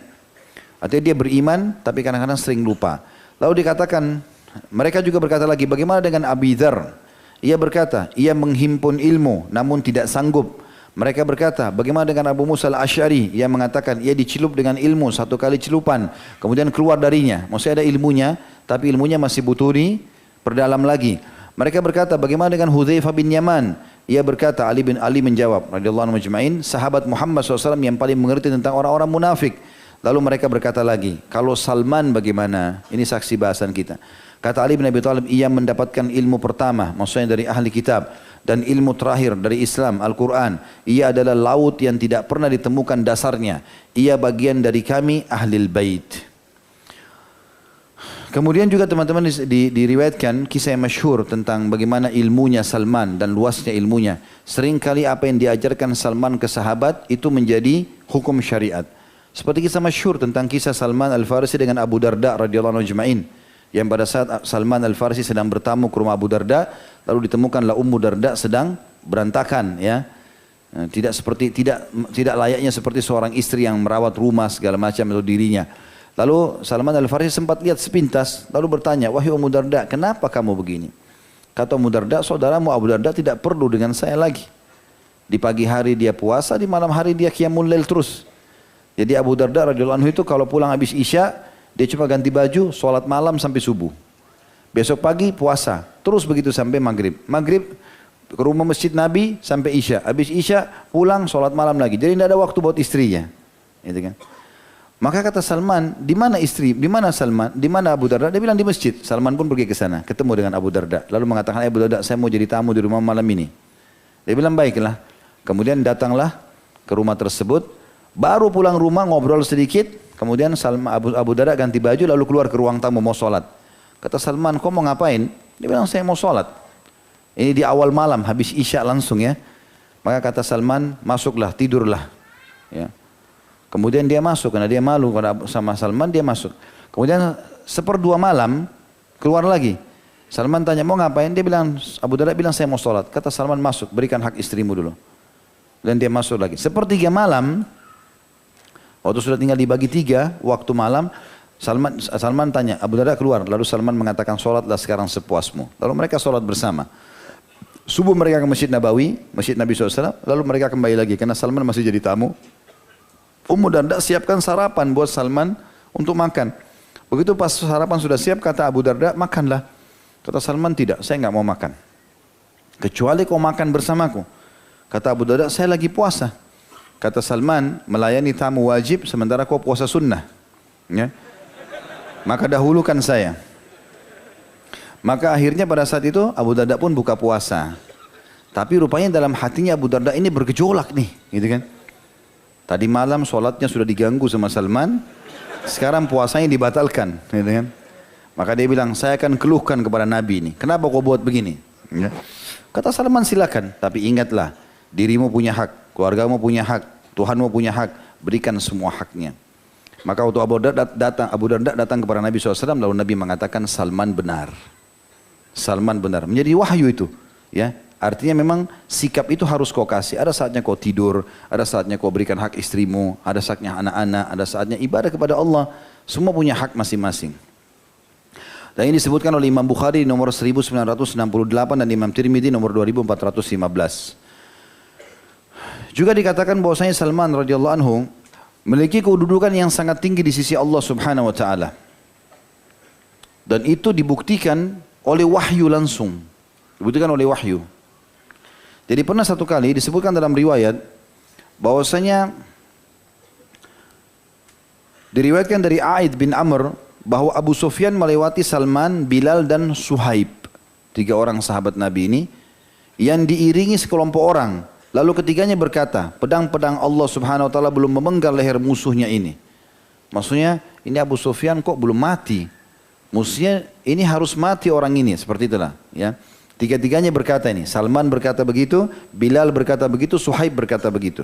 [SPEAKER 2] Artinya dia beriman tapi kadang-kadang sering lupa. Lalu dikatakan, mereka juga berkata lagi, bagaimana dengan Abi Dzar? Ia berkata, ia menghimpun ilmu namun tidak sanggup. Mereka berkata, bagaimana dengan Abu Musa al-Asy'ari? Ia mengatakan, ia dicelup dengan ilmu satu kali celupan, kemudian keluar darinya. Maksudnya ada ilmunya, tapi ilmunya masih butuh perdalam lagi. Mereka berkata, bagaimana dengan Hudzaifah bin Yaman? Ia berkata, Ali menjawab, radhiyallahu anhu majma'in, sahabat Muhammad SAW yang paling mengerti tentang orang-orang munafik. Lalu mereka berkata lagi, kalau Salman bagaimana? Ini saksi bahasan kita. Kata Ali bin Abi Thalib, ia mendapatkan ilmu pertama, maksudnya dari ahli kitab, dan ilmu terakhir dari Islam, Al-Quran. Ia adalah laut yang tidak pernah ditemukan dasarnya. Ia bagian dari kami, Ahlul Bait. Kemudian juga teman-teman diriwayatkan kisah yang masyhur tentang bagaimana ilmunya Salman dan luasnya ilmunya. Seringkali apa yang diajarkan Salman ke sahabat itu menjadi hukum syariat. Seperti kisah masyhur tentang kisah Salman al-Farisi dengan Abu Darda radhiyallahu anhu ajma'in. Yang pada saat Salman al-Farisi sedang bertamu ke rumah Abu Darda, lalu ditemukanlah Ummu Darda sedang berantakan, ya. Tidak layaknya seperti seorang istri yang merawat rumah segala macam atau dirinya. Lalu Salman al-Farisi sempat lihat sepintas, lalu bertanya, wahai Ummu Darda, kenapa kamu begini? Kata Ummu Darda, saudaramu Abu Darda tidak perlu dengan saya lagi. Di pagi hari dia puasa, di malam hari dia qiyamul lail terus. Jadi Abu Darda radhiyallahu anhu itu kalau pulang habis Isya, dia cuma ganti baju, sholat malam sampai subuh. Besok pagi puasa, terus begitu sampai maghrib. Maghrib ke rumah masjid Nabi sampai Isya. Habis Isya pulang sholat malam lagi. Jadi tidak ada waktu buat istrinya. Gitu kan? Maka kata Salman, di mana istri? Di mana Salman? Di mana Abu Darda? Dia bilang di masjid. Salman pun pergi ke sana, ketemu dengan Abu Darda. Lalu mengatakan, Abu Darda, saya mau jadi tamu di rumah malam ini. Dia bilang, baiklah. Kemudian datanglah ke rumah tersebut. Baru pulang rumah ngobrol sedikit. Kemudian Abu Darda ganti baju lalu keluar ke ruang tamu mau sholat. Kata Salman, kau mau ngapain? Dia bilang, saya mau sholat. Ini di awal malam, habis Isya langsung ya. Maka kata Salman, masuklah, tidurlah. Ya. Kemudian dia masuk, karena dia malu sama Salman, dia masuk. Kemudian 1/2 malam, keluar lagi. Salman tanya, mau ngapain? Dia bilang, Abu Darda bilang, saya mau sholat. Kata Salman, masuk, berikan hak istrimu dulu. Dan dia masuk lagi. 1/3 malam, waktu sudah tinggal dibagi 3, waktu malam, Salman tanya, Abu Darda keluar. Lalu Salman mengatakan, sholatlah sekarang sepuasmu. Lalu mereka sholat bersama. Subuh mereka ke Masjid Nabawi, Masjid Nabi SAW. Lalu mereka kembali lagi, karena Salman masih jadi tamu. Ummu Darda siapkan sarapan buat Salman untuk makan. Begitu pas sarapan sudah siap, kata Abu Darda, makanlah. Kata Salman, tidak, saya nggak mau makan. Kecuali kau makan bersamaku. Kata Abu Darda, saya lagi puasa. Kata Salman, melayani tamu wajib, sementara kau puasa sunnah. Ya. Maka dahulukan saya. Maka akhirnya pada saat itu Abu Darda pun buka puasa. Tapi rupanya dalam hatinya Abu Darda ini bergejolak nih, gitu kan. Tadi malam sholatnya sudah diganggu sama Salman, sekarang puasanya dibatalkan, gitu kan. Maka dia bilang, saya akan keluhkan kepada Nabi ini. Kenapa kau buat begini? Ya. Kata Salman, silakan, tapi ingatlah, dirimu punya hak, keluargamu punya hak, Tuhanmu punya hak, berikan semua haknya. Maka waktu Abu Darda datang kepada Nabi SAW, lalu Nabi mengatakan Salman benar. Salman benar. Menjadi wahyu itu. Ya, artinya memang sikap itu harus kau kasih. Ada saatnya kau tidur, ada saatnya kau berikan hak istrimu, ada saatnya anak-anak, ada saatnya ibadah kepada Allah. Semua punya hak masing-masing. Dan ini disebutkan oleh Imam Bukhari nomor 1968 dan Imam Tirmidzi nomor 2415. Juga dikatakan bahwasanya Salman radhiyallahu anhu memiliki kedudukan yang sangat tinggi di sisi Allah Subhanahu wa taala. Dan itu dibuktikan oleh wahyu langsung. Dibuktikan oleh wahyu. Jadi pernah satu kali disebutkan dalam riwayat bahwasanya diriwayatkan dari Aid bin Amr bahwa Abu Sufyan melewati Salman, Bilal dan Suhaib. 3 orang sahabat Nabi ini yang diiringi sekelompok orang. Lalu ketiganya berkata, pedang-pedang Allah Subhanahu wa taala belum memenggal leher musuhnya ini. Maksudnya, ini Abu Sufyan kok belum mati? Musuhnya ini harus mati orang ini, seperti itulah, ya. Tiga-tiganya berkata ini, Salman berkata begitu, Bilal berkata begitu, Suhaib berkata begitu.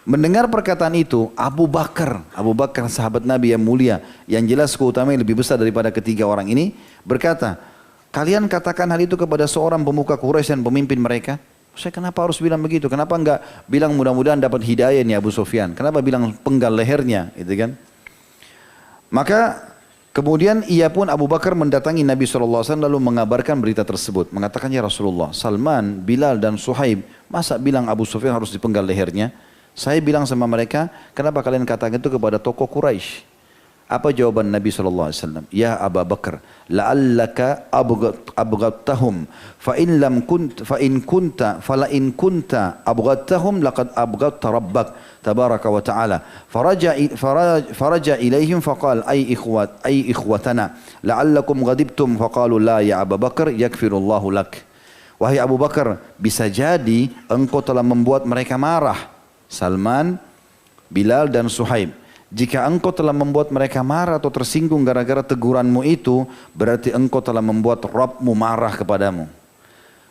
[SPEAKER 2] Mendengar perkataan itu, Abu Bakar sahabat Nabi yang mulia, yang jelas keutamanya lebih besar daripada ketiga orang ini, berkata, kalian katakan hal itu kepada seorang pemuka Quraisy dan pemimpin mereka? Saya kenapa harus bilang begitu? Kenapa enggak bilang mudah-mudahan dapat hidayah nih Abu Sufyan? Kenapa bilang penggal lehernya? Gitu kan? Maka kemudian ia pun Abu Bakar mendatangi Nabi SAW lalu mengabarkan berita tersebut. Mengatakan, ya Rasulullah, Salman, Bilal dan Suhaib, masa bilang Abu Sufyan harus dipenggal lehernya? Saya bilang sama mereka, kenapa kalian katakan itu kepada tokoh Quraisy? Apa jawaban Nabi SAW? Ya Abu Bakar, la'allaka abghadtahum, fa in kunta abghadtahum laqad abghadta rabbak tabaraka wa ta'ala. Faraja ilaihim faqal ay ikhwatana la'allakum ghadibtum faqalu la ya Abu Bakar yakfirullahu lak. Wahai Abu Bakar, bisa jadi engkau telah membuat mereka marah, Salman, Bilal dan Suhaib. Jika engkau telah membuat mereka marah atau tersinggung gara-gara teguranmu itu, berarti engkau telah membuat Rabbmu marah kepadamu.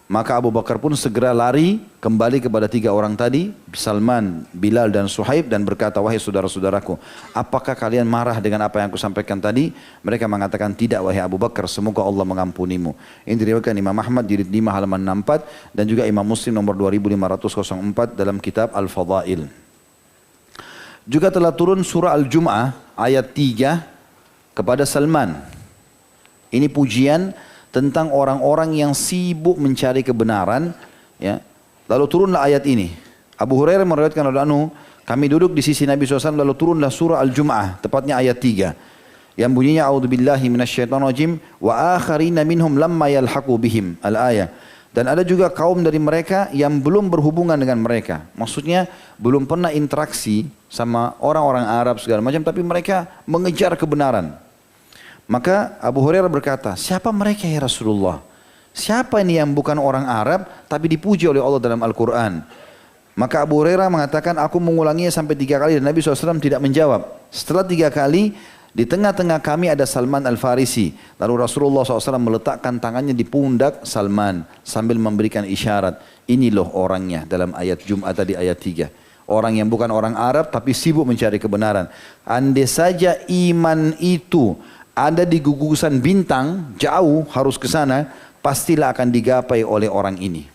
[SPEAKER 2] Maka Abu Bakar pun segera lari kembali kepada 3 orang tadi, Salman, Bilal dan Suhaib, dan berkata, wahai saudara-saudaraku, apakah kalian marah dengan apa yang aku sampaikan tadi? Mereka mengatakan, tidak wahai Abu Bakar, semoga Allah mengampunimu. Ini diriwayatkan Imam Ahmad jilid 5 halaman 64 dan juga Imam Muslim nomor 2504 dalam kitab Al-Fadail. Juga telah turun surah Al-Jum'ah ayat 3 kepada Salman. Ini pujian tentang orang-orang yang sibuk mencari kebenaran. Ya. Lalu turunlah ayat ini. Abu Hurairah meriwayatkan oleh anhu, kami duduk di sisi Nabi SAW lalu turunlah surah Al-Jum'ah, tepatnya ayat 3. Yang bunyinya, A'udzubillahi minasyaitonirrajim, wa akharina minhum lamma yalhaqu bihim, al-ayah. Dan ada juga kaum dari mereka yang belum berhubungan dengan mereka. Maksudnya belum pernah interaksi sama orang-orang Arab segala macam, tapi mereka mengejar kebenaran. Maka Abu Hurairah berkata, siapa mereka ya Rasulullah? Siapa ini yang bukan orang Arab tapi dipuji oleh Allah dalam Al-Quran? Maka Abu Hurairah mengatakan, aku mengulanginya sampai 3 kali dan Nabi SAW tidak menjawab. Setelah 3 kali, di tengah-tengah kami ada Salman Al-Farisi. Lalu Rasulullah SAW meletakkan tangannya di pundak Salman sambil memberikan isyarat. Ini loh orangnya dalam ayat Jum'ah tadi ayat 3. Orang yang bukan orang Arab tapi sibuk mencari kebenaran. Andai saja iman itu ada di gugusan bintang, jauh harus ke sana, pastilah akan digapai oleh orang ini.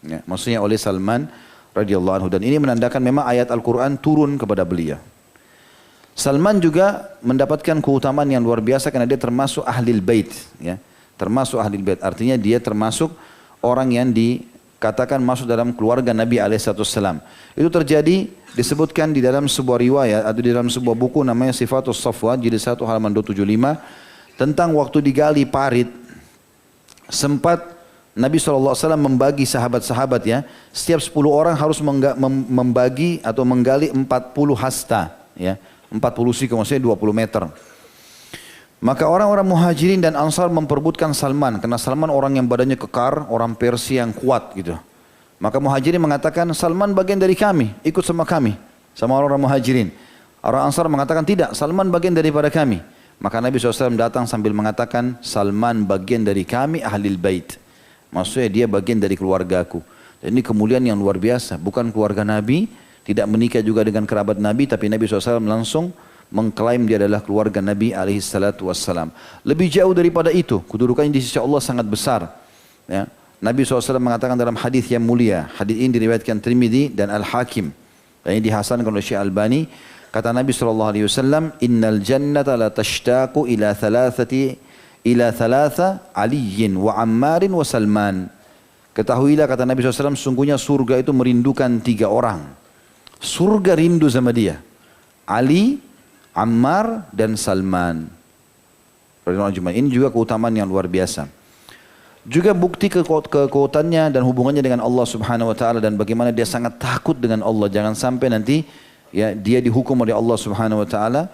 [SPEAKER 2] Ya, maksudnya oleh Salman radhiyallahu anhu. Dan ini menandakan memang ayat Al-Quran turun kepada beliau. Salman juga mendapatkan keutamaan yang luar biasa karena dia termasuk ahlil bait, ya. Termasuk ahlil bait, artinya dia termasuk orang yang dikatakan masuk dalam keluarga Nabi alaihissalam. Itu terjadi disebutkan di dalam sebuah riwayat atau di dalam sebuah buku namanya Sifatus Safwa jilid 1 halaman 275 tentang waktu digali parit sempat Nabi SAW membagi sahabat-sahabat ya, setiap 10 orang harus membagi atau menggali 40 hasta, ya, 40 siku maksudnya 20 meter. Maka orang-orang muhajirin dan ansar memperebutkan Salman, karena Salman orang yang badannya kekar, orang Persia yang kuat gitu. Maka muhajirin mengatakan, Salman bagian dari kami, ikut sama kami, sama orang-orang muhajirin. Orang ansar mengatakan tidak, Salman bagian daripada kami. Maka Nabi SAW datang sambil mengatakan, Salman bagian dari kami ahlil bait. Maksudnya dia bagian dari keluargaku. Dan ini kemuliaan yang luar biasa. Bukan keluarga Nabi, tidak menikah juga dengan kerabat Nabi, tapi Nabi SAW langsung mengklaim dia adalah keluarga Nabi alaihissalam. Lebih jauh daripada itu, kedudukannya di sisi Allah sangat besar. Ya. Nabi SAW mengatakan dalam hadis yang mulia, hadis ini diriwayatkan Tirmidzi dan Al-Hakim, dan ini dihasankan oleh Syekh Albani. Kata Nabi SAW, Innal jannata la tashtaqu ila thalatha aliyin wa ammarin wa salman. Ketahuilah kata Nabi SAW, sungguhnya surga itu merindukan 3 orang. Surga rindu sama dia. Ali, Ammar, dan Salman. Ini juga keutamaan yang luar biasa. Juga bukti kekuatannya dan hubungannya dengan Allah Subhanahu wa taala dan bagaimana dia sangat takut dengan Allah. Jangan sampai nanti ya dia dihukum oleh Allah Subhanahu wa taala.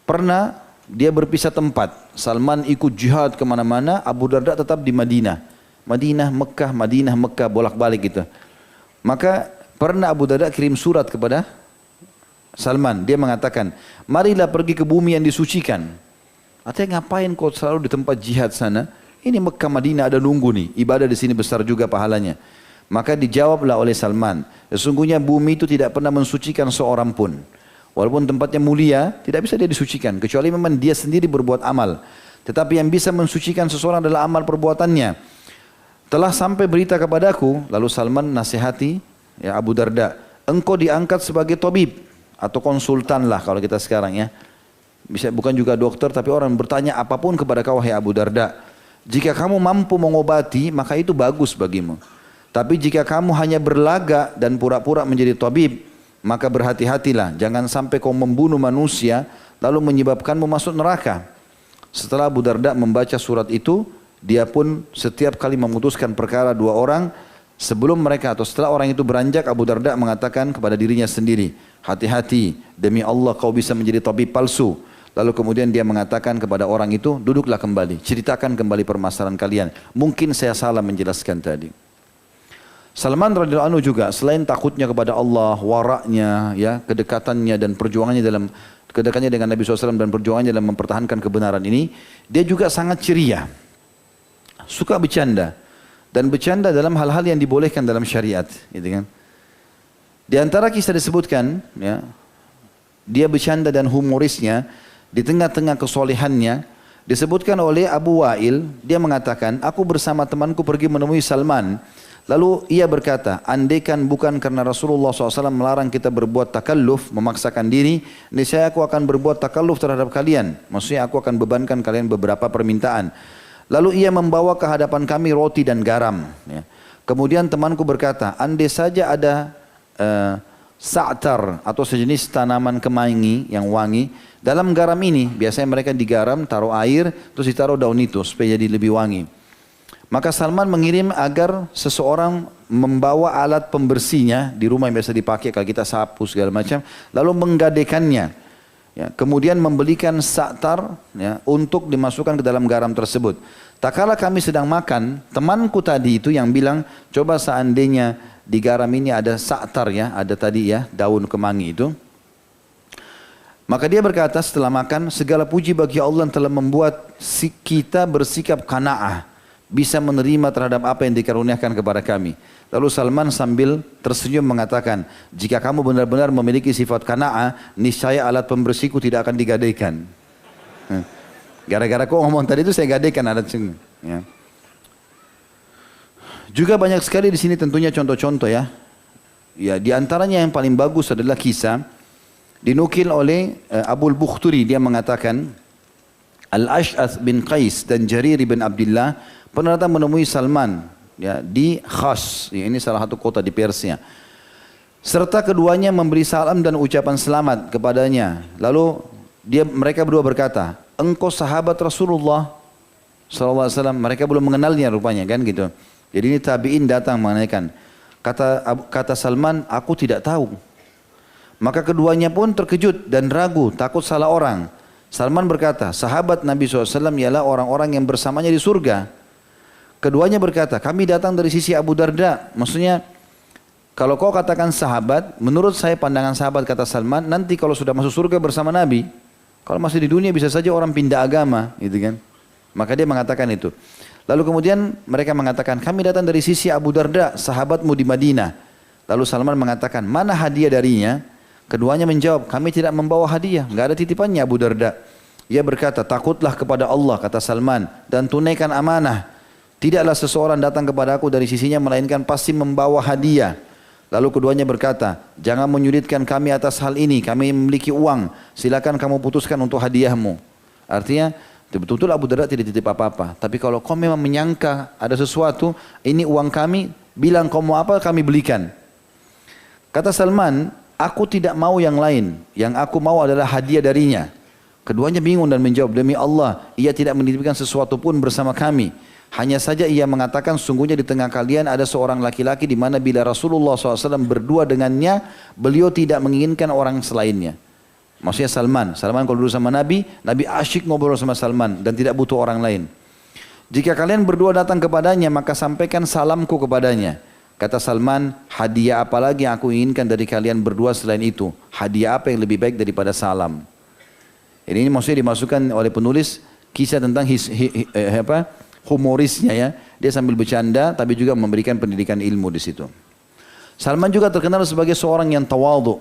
[SPEAKER 2] Pernah dia berpisah tempat. Salman ikut jihad kemana-mana, Abu Darda tetap di Madinah. Madinah, Mekah, bolak-balik gitu. Maka pernah Abu Darda kirim surat kepada Salman. Dia mengatakan, marilah pergi ke bumi yang disucikan. Artinya ngapain kau selalu di tempat jihad sana? Ini Mekah, Madinah ada nunggu nih. Ibadah di sini besar juga pahalanya. Maka dijawablah oleh Salman, sesungguhnya bumi itu tidak pernah mensucikan seorang pun. Walaupun tempatnya mulia, tidak bisa dia disucikan. Kecuali memang dia sendiri berbuat amal. Tetapi yang bisa mensucikan seseorang adalah amal perbuatannya. Telah sampai berita kepadaku, lalu Salman nasihati ya Abu Darda, engkau diangkat sebagai tabib atau konsultan lah kalau kita sekarang ya. Bisa bukan juga dokter, tapi orang bertanya apapun kepada kau wahai Abu Darda. Jika kamu mampu mengobati, maka itu bagus bagimu. Tapi jika kamu hanya berlaga dan pura-pura menjadi tabib, maka berhati-hatilah. Jangan sampai kau membunuh manusia, lalu menyebabkanmu masuk neraka. Setelah Abu Darda membaca surat itu, dia pun setiap kali memutuskan perkara 2 orang, sebelum mereka atau setelah orang itu beranjak, Abu Darda mengatakan kepada dirinya sendiri, hati-hati, demi Allah kau bisa menjadi tabib palsu. Lalu kemudian dia mengatakan kepada orang itu, duduklah kembali, ceritakan kembali permasalahan kalian. Mungkin saya salah menjelaskan tadi. Salman radhiyallahu anhu juga selain takutnya kepada Allah, waraknya, ya, kedekatannya dan perjuangannya dalam kedekatannya dengan Nabi SAW dan perjuangannya dalam mempertahankan kebenaran ini, dia juga sangat ceria, suka bercanda dan bercanda dalam hal-hal yang dibolehkan dalam syariat, gitu kan. Di antara kisah disebutkan, ya, dia bercanda dan humorisnya di tengah-tengah kesolehannya disebutkan oleh Abu Wa'il. Dia mengatakan, aku bersama temanku pergi menemui Salman. Lalu ia berkata, andaikan bukan karena Rasulullah SAW melarang kita berbuat takalluf, memaksakan diri, niscaya aku akan berbuat takalluf terhadap kalian. Maksudnya aku akan bebankan kalian beberapa permintaan. Lalu ia membawa ke hadapan kami roti dan garam. Ya. Kemudian temanku berkata, andai saja ada sa'tar atau sejenis tanaman kemangi yang wangi dalam garam ini. Biasanya mereka digaram, taruh air, terus ditaruh daun itu supaya jadi lebih wangi. Maka Salman mengirim agar seseorang membawa alat pembersihnya di rumah yang biasa dipakai kalau kita sapu segala macam, lalu menggadekannya. Ya, kemudian membelikan sa'tar ya, untuk dimasukkan ke dalam garam tersebut. Tak kala kami sedang makan, temanku tadi itu yang bilang, coba seandainya di garam ini ada sa'tar ya, ada tadi ya daun kemangi itu. Maka dia berkata setelah makan, segala puji bagi Allah yang telah membuat kita bersikap qanaah, bisa menerima terhadap apa yang dikaruniakan kepada kami. Lalu Salman sambil tersenyum mengatakan, jika kamu benar-benar memiliki sifat qanaah, niscaya alat pembersihku tidak akan digadaikan. Gara-gara kau ngomong tadi itu saya gadaikan alat sini. Ya. Juga banyak sekali di sini tentunya contoh-contoh ya. Ya, di antaranya yang paling bagus adalah kisah Dinukil oleh Abul Bukhturi, dia mengatakan Al-Ash'ath bin Qais dan Jarir bin Abdullah pernah datang menemui Salman ya, di Khas, ya, ini salah satu kota di Persia. Serta keduanya memberi salam dan ucapan selamat kepadanya. Lalu mereka berdua berkata, engkau sahabat Rasulullah SAW. Mereka belum mengenalnya rupanya kan gitu. Jadi ini tabi'in datang menanyakan. Kata Salman, aku tidak tahu. Maka keduanya pun terkejut dan ragu, takut salah orang. Salman berkata, sahabat Nabi SAW ialah orang-orang yang bersamanya di surga. Keduanya berkata, kami datang dari sisi Abu Darda. Maksudnya, kalau kau katakan sahabat, menurut saya pandangan sahabat, kata Salman, nanti kalau sudah masuk surga bersama Nabi, kalau masih di dunia bisa saja orang pindah agama, gitu kan. Maka dia mengatakan itu. Lalu kemudian mereka mengatakan, kami datang dari sisi Abu Darda, sahabatmu di Madinah. Lalu Salman mengatakan, mana hadiah darinya? Keduanya menjawab, kami tidak membawa hadiah, nggak ada titipannya Abu Darda. Ia berkata, takutlah kepada Allah, kata Salman, dan tunaikan amanah. Tidaklah seseorang datang kepada aku dari sisinya melainkan pasti membawa hadiah. Lalu keduanya berkata, jangan menyulitkan kami atas hal ini, kami memiliki uang, silakan kamu putuskan untuk hadiahmu. Artinya, betul-betul Abu Darda tidak titip apa-apa. Tapi kalau kau memang menyangka ada sesuatu, ini uang kami, bilang kau mau apa, kami belikan. Kata Salman, aku tidak mau yang lain, yang aku mau adalah hadiah darinya. Keduanya bingung dan menjawab, demi Allah, ia tidak menitipkan sesuatu pun bersama kami. Hanya saja ia mengatakan sungguhnya di tengah kalian ada seorang laki-laki di mana bila Rasulullah SAW berdua dengannya, beliau tidak menginginkan orang selainnya. Maksudnya Salman kalau dulu sama Nabi, Nabi asyik ngobrol sama Salman dan tidak butuh orang lain. Jika kalian berdua datang kepadanya, maka sampaikan salamku kepadanya. Kata Salman, hadiah apa lagi yang aku inginkan dari kalian berdua selain itu? Hadiah apa yang lebih baik daripada salam? Ini maksudnya dimasukkan oleh penulis kisah tentang humorisnya ya. Dia sambil bercanda tapi juga memberikan pendidikan ilmu di situ. Salman juga terkenal sebagai seorang yang tawadhu.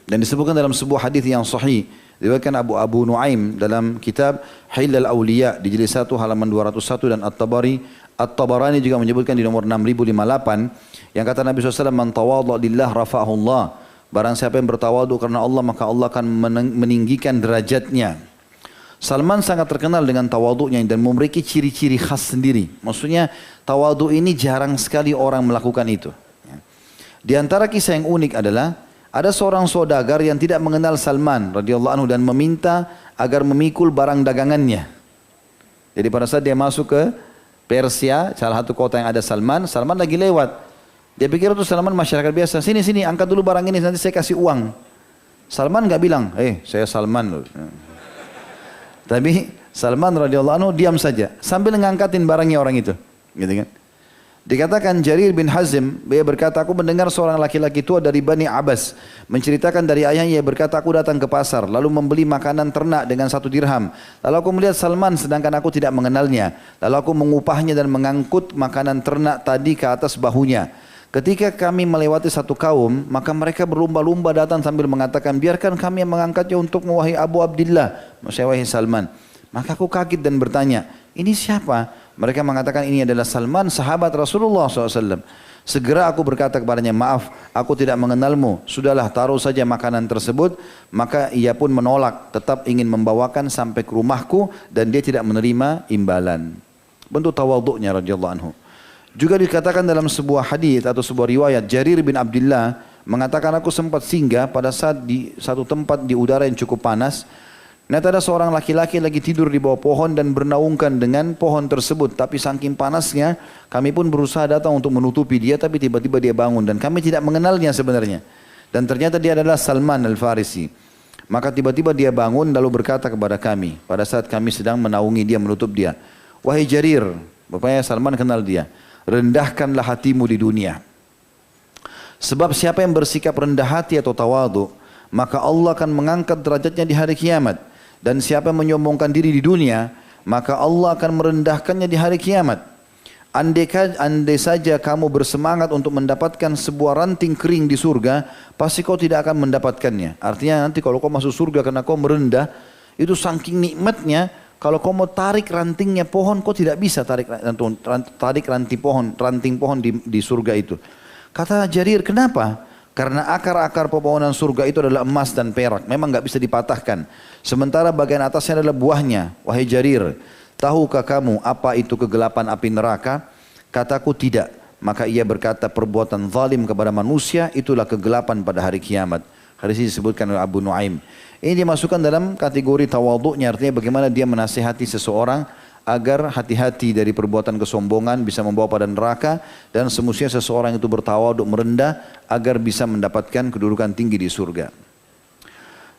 [SPEAKER 2] Dan disebutkan dalam sebuah hadis yang sahih. Diriwayatkan Abu Nuaim dalam kitab Hilal Awliya di jilid 1 halaman 201 dan At-Tabarani juga menyebutkan di nomor 6058 yang kata Nabi SAW, man tawadhu lillah rafa'ahu Allah. Barang siapa yang bertawadhu karena Allah, maka Allah akan meninggikan derajatnya. Salman sangat terkenal dengan tawadhu'nya dan memiliki ciri-ciri khas sendiri. Maksudnya tawadhu ini jarang sekali orang melakukan itu. Di antara kisah yang unik adalah ada seorang saudagar yang tidak mengenal Salman radhiyallahu anhu dan meminta agar memikul barang dagangannya. Jadi pada saat dia masuk ke Persia, salah satu kota yang ada Salman lagi lewat. Dia pikir itu Salman masyarakat biasa. Sini angkat dulu barang ini nanti saya kasih uang. Salman nggak bilang, saya Salman loh. Tapi Salman radhiyallahu anhu diam saja sambil ngangkatin barangnya orang itu, gitu kan? Dikatakan Jarir bin Hazim, dia berkata, aku mendengar seorang laki-laki tua dari Bani Abbas menceritakan dari ayahnya, ia berkata, aku datang ke pasar lalu membeli makanan ternak dengan 1 dirham. Lalu aku melihat Salman sedangkan aku tidak mengenalnya. Lalu aku mengupahnya dan mengangkut makanan ternak tadi ke atas bahunya. Ketika kami melewati satu kaum, maka mereka berlumba-lumba datang sambil mengatakan, biarkan kami yang mengangkatnya untuk wahai Abu Abdillah, maksudnya wahai Salman. Maka aku kaget dan bertanya, ini siapa? Mereka mengatakan ini adalah Salman, sahabat Rasulullah SAW. Segera aku berkata kepadanya, maaf, aku tidak mengenalmu. Sudahlah, taruh saja makanan tersebut. Maka ia pun menolak, tetap ingin membawakan sampai ke rumahku dan dia tidak menerima imbalan. Bentuk tawadhu'nya radhiyallahu anhu. Juga dikatakan dalam sebuah hadis atau sebuah riwayat, Jarir bin Abdullah mengatakan, aku sempat singgah pada saat di satu tempat di udara yang cukup panas. Ternyata ada seorang laki-laki lagi tidur di bawah pohon dan bernaungkan dengan pohon tersebut. Tapi saking panasnya, kami pun berusaha datang untuk menutupi dia, tapi tiba-tiba dia bangun dan kami tidak mengenalnya sebenarnya. Dan ternyata dia adalah Salman Al-Farisi. Maka tiba-tiba dia bangun lalu berkata kepada kami, pada saat kami sedang menaungi dia, menutup dia, wahai Jarir, bapaknya Salman kenal dia, rendahkanlah hatimu di dunia. Sebab siapa yang bersikap rendah hati atau tawadhu, maka Allah akan mengangkat derajatnya di hari kiamat. Dan siapa yang menyombongkan diri di dunia, maka Allah akan merendahkannya di hari kiamat. Andai saja kamu bersemangat untuk mendapatkan sebuah ranting kering di surga, pasti kau tidak akan mendapatkannya. Artinya nanti kalau kau masuk surga karena kau merendah, itu saking nikmatnya, kalau kau mau tarik rantingnya pohon, kau tidak bisa tarik ranting pohon di surga itu. Kata Jarir, kenapa? Karena akar-akar pepohonan surga itu adalah emas dan perak. Memang nggak bisa dipatahkan. Sementara bagian atasnya adalah buahnya. Wahai Jarir, tahukah kamu apa itu kegelapan api neraka? Kataku tidak. Maka ia berkata, perbuatan zalim kepada manusia itulah kegelapan pada hari kiamat. Hadis ini disebutkan oleh Abu Nuaim. Ini dimasukkan dalam kategori tawadhu'nya, artinya bagaimana dia menasihati seseorang agar hati-hati dari perbuatan kesombongan bisa membawa pada neraka, dan semestinya seseorang itu bertawaduk merendah agar bisa mendapatkan kedudukan tinggi di surga.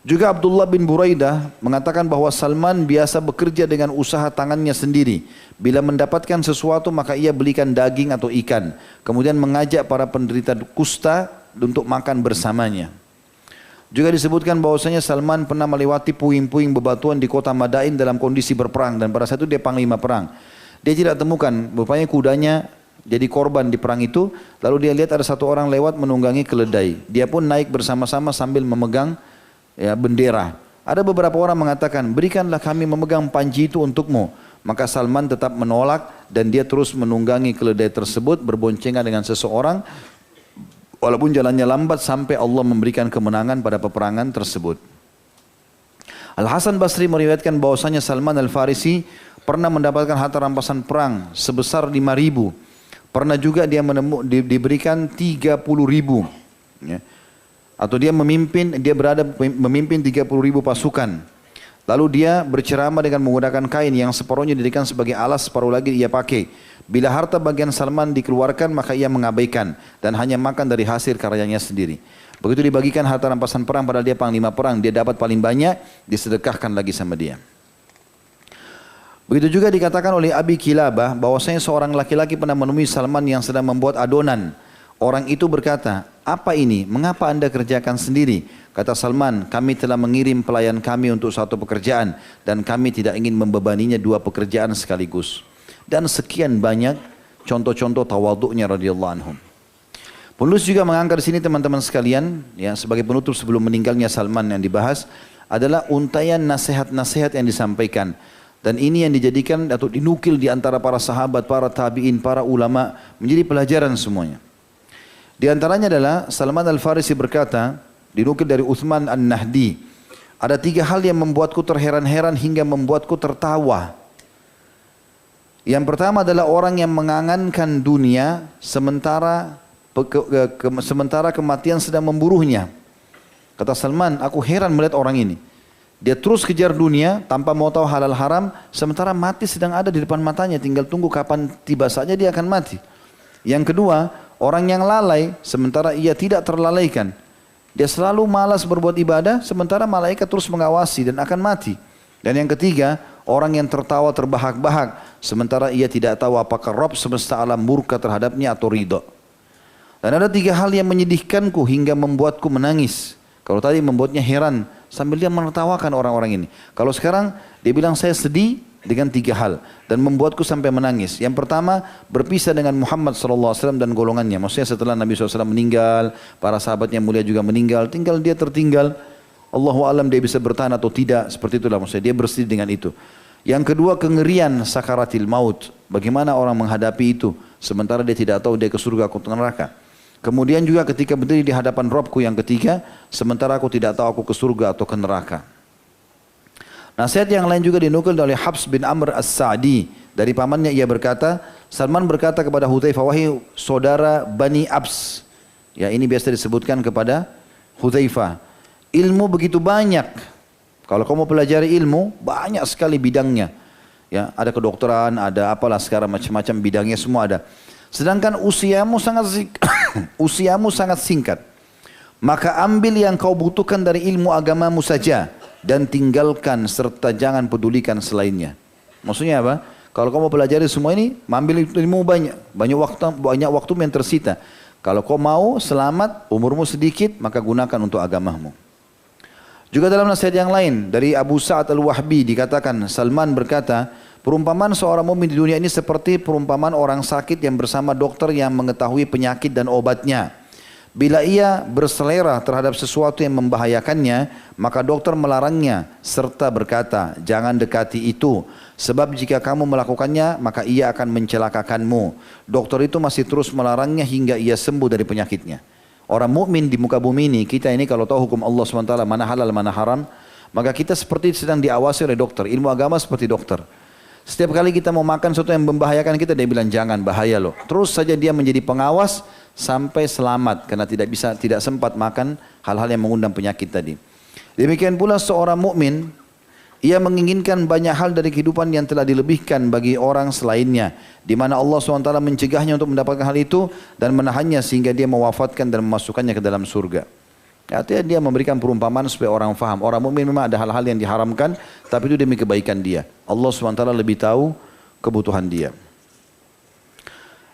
[SPEAKER 2] Juga Abdullah bin Buraidah mengatakan bahwa Salman biasa bekerja dengan usaha tangannya sendiri. Bila mendapatkan sesuatu maka ia belikan daging atau ikan, kemudian mengajak para penderita kusta untuk makan bersamanya. Juga disebutkan bahwasanya Salman pernah melewati puing-puing bebatuan di kota Madain dalam kondisi berperang, dan pada saat itu dia panglima perang. Dia tidak temukan, rupanya kudanya jadi korban di perang itu. Lalu dia lihat ada satu orang lewat menunggangi keledai. Dia pun naik bersama-sama sambil memegang bendera. Ada beberapa orang mengatakan, berikanlah kami memegang panji itu untukmu. Maka Salman tetap menolak dan dia terus menunggangi keledai tersebut berboncengan dengan seseorang. Walaupun jalannya lambat sampai Allah memberikan kemenangan pada peperangan tersebut. Al-Hasan Basri meriwayatkan bahwasanya Salman Al-Farisi pernah mendapatkan harta rampasan perang sebesar 5.000. Pernah juga dia diberikan 30.000. Ya. Atau dia memimpin 30.000 pasukan. Lalu dia berceramah dengan menggunakan kain yang separuhnya dijadikan sebagai alas, separuh lagi ia pakai. Bila harta bagian Salman dikeluarkan maka ia mengabaikan dan hanya makan dari hasil karyanya sendiri. Begitu dibagikan harta rampasan perang padahal dia panglima perang, dia dapat paling banyak, disedekahkan lagi sama dia. Begitu juga dikatakan oleh Abi Kilabah bahwasanya seorang laki-laki pernah menemui Salman yang sedang membuat adonan. Orang itu berkata, apa ini? Mengapa anda kerjakan sendiri? Kata Salman, kami telah mengirim pelayan kami untuk satu pekerjaan dan kami tidak ingin membebaninya dua pekerjaan sekaligus. Dan sekian banyak contoh-contoh tawaduknya radhiyallahu anhum. Penulis juga mengangkat di sini teman-teman sekalian, ya, sebagai penutup sebelum meninggalnya Salman yang dibahas adalah untaian nasihat-nasihat yang disampaikan. Dan ini yang dijadikan atau dinukil di antara para sahabat, para tabi'in, para ulama menjadi pelajaran semuanya. Di antaranya adalah Salman Al-Farisi berkata, dinukil dari Uthman An-Nahdi, ada 3 hal yang membuatku terheran-heran hingga membuatku tertawa. Yang pertama adalah orang yang mengangankan dunia sementara kematian sedang memburuhnya. Kata Salman, aku heran melihat orang ini. Dia terus kejar dunia tanpa mau tahu halal haram, sementara mati sedang ada di depan matanya, tinggal tunggu kapan tiba saja dia akan mati. Yang kedua, orang yang lalai sementara ia tidak terlalaikan. Dia selalu malas berbuat ibadah sementara malaikat terus mengawasi dan akan mati. Dan yang ketiga, orang yang tertawa terbahak-bahak sementara ia tidak tahu apakah Rabb semesta alam murka terhadapnya atau ridho. Dan ada 3 hal yang menyedihkanku hingga membuatku menangis. Kalau tadi membuatnya heran sambil dia menertawakan orang-orang ini. Kalau sekarang dia bilang saya sedih dengan 3 hal dan membuatku sampai menangis. Yang pertama, berpisah dengan Muhammad SAW dan golongannya. Maksudnya setelah Nabi SAW meninggal, para sahabatnya mulia juga meninggal, tinggal dia tertinggal. Allahu alam dia bisa bertahan atau tidak, seperti itulah maksudnya, dia bersedih dengan itu. Yang kedua, kengerian sakaratil maut. Bagaimana orang menghadapi itu sementara dia tidak tahu dia ke surga atau ke neraka. Kemudian juga ketika berdiri di hadapan Rabbku, yang ketiga, sementara aku tidak tahu aku ke surga atau ke neraka. Nasihat yang lain juga dinukil oleh Habs bin Amr As-Sa'di. Dari pamannya ia berkata, Salman berkata kepada Hudzaifah, wahai saudara Bani Abs. Ya, ini biasa disebutkan kepada Hudzaifah. Ilmu begitu banyak. Kalau kamu pelajari ilmu, banyak sekali bidangnya. Ya, ada kedokteran, ada apalah sekarang macam-macam bidangnya semua ada. Sedangkan usiamu sangat singkat. Maka ambil yang kau butuhkan dari ilmu agamamu saja dan tinggalkan serta jangan pedulikan selainnya. Maksudnya apa? Kalau kamu pelajari semua ini, ambil ilmu banyak waktu yang tersita. Kalau kau mau selamat, umurmu sedikit, maka gunakan untuk agamamu. Juga dalam nasihat yang lain dari Abu Sa'ad Al-Wahbi dikatakan, Salman berkata, perumpamaan seorang mukmin di dunia ini seperti perumpamaan orang sakit yang bersama dokter yang mengetahui penyakit dan obatnya. Bila ia berselera terhadap sesuatu yang membahayakannya, maka dokter melarangnya serta berkata, jangan dekati itu. Sebab jika kamu melakukannya, maka ia akan mencelakakanmu. Dokter itu masih terus melarangnya hingga ia sembuh dari penyakitnya. Orang mukmin di muka bumi ini, kita ini kalau tahu hukum Allah SWT, mana halal, mana haram, maka kita seperti sedang diawasi oleh dokter. Ilmu agama seperti dokter. Setiap kali kita mau makan sesuatu yang membahayakan kita, dia bilang jangan, bahaya loh. Terus saja dia menjadi pengawas sampai selamat karena tidak sempat makan hal-hal yang mengundang penyakit tadi. Demikian pula seorang mukmin, ia menginginkan banyak hal dari kehidupan yang telah dilebihkan bagi orang selainnya, di mana Allah SWT mencegahnya untuk mendapatkan hal itu dan menahannya sehingga dia mewafatkan dan memasukkannya ke dalam surga. Artinya dia memberikan perumpamaan supaya orang faham. Orang mukmin memang ada hal-hal yang diharamkan, tapi itu demi kebaikan dia. Allah SWT lebih tahu kebutuhan dia.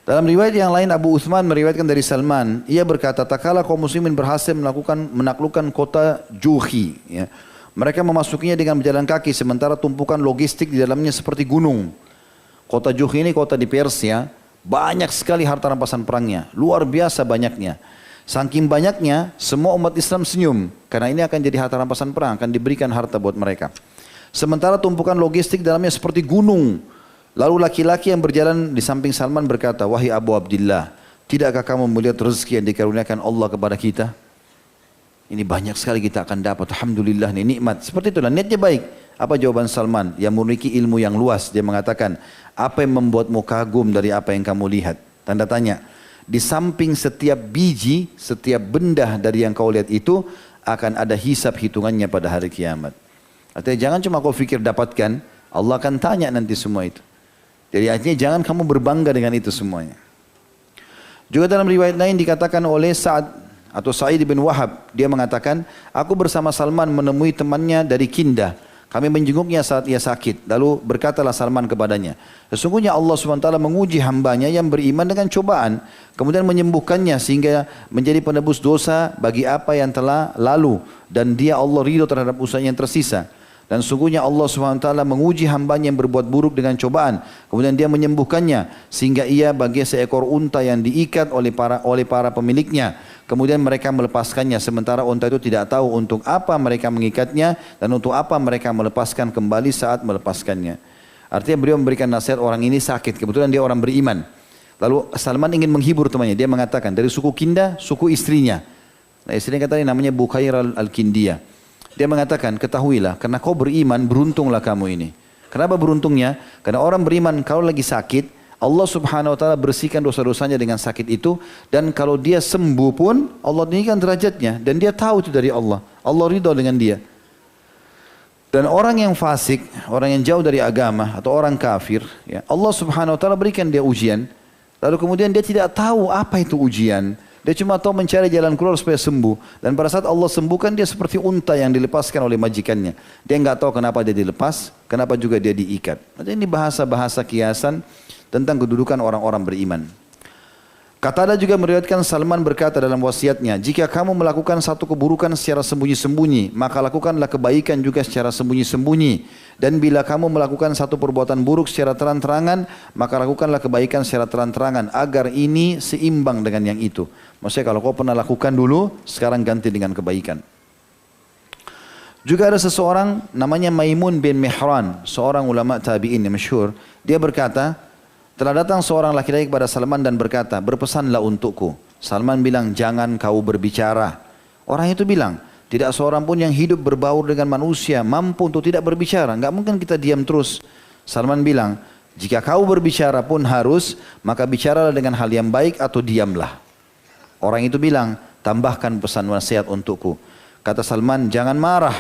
[SPEAKER 2] Dalam riwayat yang lain, Abu Uthman meriwayatkan dari Salman, ia berkata, tak kala kaum muslimin berhasil menaklukkan kota Juhi, ya. Mereka memasukinya dengan berjalan kaki, sementara tumpukan logistik di dalamnya seperti gunung. Kota Juhi ini kota di Persia, banyak sekali harta rampasan perangnya, luar biasa banyaknya. Saking banyaknya, semua umat Islam senyum. Karena ini akan jadi harta rampasan perang, akan diberikan harta buat mereka. Sementara tumpukan logistik dalamnya seperti gunung. Lalu laki-laki yang berjalan di samping Salman berkata, wahai Abu Abdillah, tidakkah kamu melihat rezeki yang dikaruniakan Allah kepada kita? Ini banyak sekali kita akan dapat. Alhamdulillah, ini nikmat. Seperti itulah, niatnya baik. Apa jawaban Salman? Yang memiliki ilmu yang luas. Dia mengatakan, apa yang membuatmu kagum dari apa yang kamu lihat? Tanda tanya. Di samping setiap biji, setiap benda dari yang kau lihat itu akan ada hisab hitungannya pada hari kiamat. Artinya jangan cuma kau fikir dapatkan, Allah akan tanya nanti semua itu. Jadi artinya jangan kamu berbangga dengan itu semuanya. Juga dalam riwayat lain dikatakan oleh Sa'id bin Wahab, dia mengatakan, aku bersama Salman menemui temannya dari Kindah. Kami menjenguknya saat ia sakit. Lalu berkatalah Salman kepadanya, sesungguhnya Allah SWT menguji hambanya yang beriman dengan cobaan, kemudian menyembuhkannya sehingga menjadi penebus dosa bagi apa yang telah lalu, dan dia Allah ridho terhadap usahanya yang tersisa. Dan sungguhnya Allah SWT menguji hambanya yang berbuat buruk dengan cobaan, kemudian dia menyembuhkannya sehingga ia bagai seekor unta yang diikat oleh para pemiliknya. Kemudian mereka melepaskannya, sementara unta itu tidak tahu untuk apa mereka mengikatnya dan untuk apa mereka melepaskan kembali saat melepaskannya. Artinya beliau memberikan nasihat, orang ini sakit, kebetulan dia orang beriman. Lalu Salman ingin menghibur temannya, dia mengatakan dari suku Kinda, suku istrinya. Nah, istrinya katanya namanya Bukhair al-Kindiyah. Dia mengatakan, ketahuilah karena kau beriman, beruntunglah kamu ini. Kenapa beruntungnya? Karena orang beriman kalau lagi sakit, Allah Subhanahu wa taala bersihkan dosa-dosanya dengan sakit itu, dan kalau dia sembuh pun Allah tinggikan derajatnya dan dia tahu itu dari Allah. Allah ridha dengan dia. Dan orang yang fasik, orang yang jauh dari agama atau orang kafir, ya, Allah Subhanahu wa taala berikan dia ujian, lalu kemudian dia tidak tahu apa itu ujian. Dia cuma tahu mencari jalan keluar supaya sembuh. Dan pada saat Allah sembuhkan, dia seperti unta yang dilepaskan oleh majikannya. Dia nggak tahu kenapa dia dilepas, kenapa juga dia diikat. Jadi ini bahasa-bahasa kiasan tentang kedudukan orang-orang beriman. Qatada juga meriwayatkan Salman berkata dalam wasiatnya, jika kamu melakukan satu keburukan secara sembunyi-sembunyi, maka lakukanlah kebaikan juga secara sembunyi-sembunyi. Dan bila kamu melakukan satu perbuatan buruk secara terang-terangan, maka lakukanlah kebaikan secara terang-terangan, agar ini seimbang dengan yang itu. Maksudnya kalau kau pernah lakukan dulu, sekarang ganti dengan kebaikan. Juga ada seseorang namanya Maimun bin Mihran, seorang ulama tabi'in yang masyhur. Dia berkata, telah datang seorang laki-laki kepada Salman dan berkata, berpesanlah untukku. Salman bilang, jangan kau berbicara. Orang itu bilang, tidak seorang pun yang hidup berbaur dengan manusia mampu untuk tidak berbicara. Enggak mungkin kita diam terus. Salman bilang, jika kau berbicara pun harus, maka bicaralah dengan hal yang baik atau diamlah. Orang itu bilang, tambahkan pesan nasihat untukku. Kata Salman, jangan marah.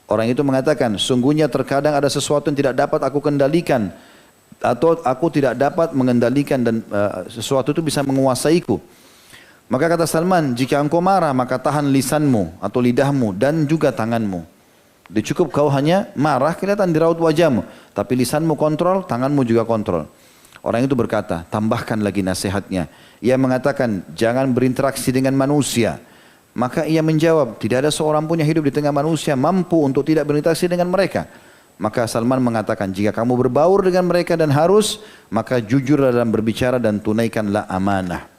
[SPEAKER 2] Orang itu mengatakan, sungguhnya terkadang ada sesuatu yang tidak dapat aku kendalikan, atau aku tidak dapat mengendalikan dan sesuatu itu bisa menguasaiku. Maka kata Salman, jika engkau marah maka tahan lisanmu atau lidahmu dan juga tanganmu. Dia cukup kau hanya marah, kelihatan di raut wajahmu, tapi lisanmu kontrol, tanganmu juga kontrol. Orang itu berkata, tambahkan lagi nasihatnya. Ia mengatakan, jangan berinteraksi dengan manusia. Maka ia menjawab, tidak ada seorang pun yang hidup di tengah manusia mampu untuk tidak berinteraksi dengan mereka. Maka Salman mengatakan, jika kamu berbaur dengan mereka dan harus, maka jujurlah dalam berbicara dan tunaikanlah amanah.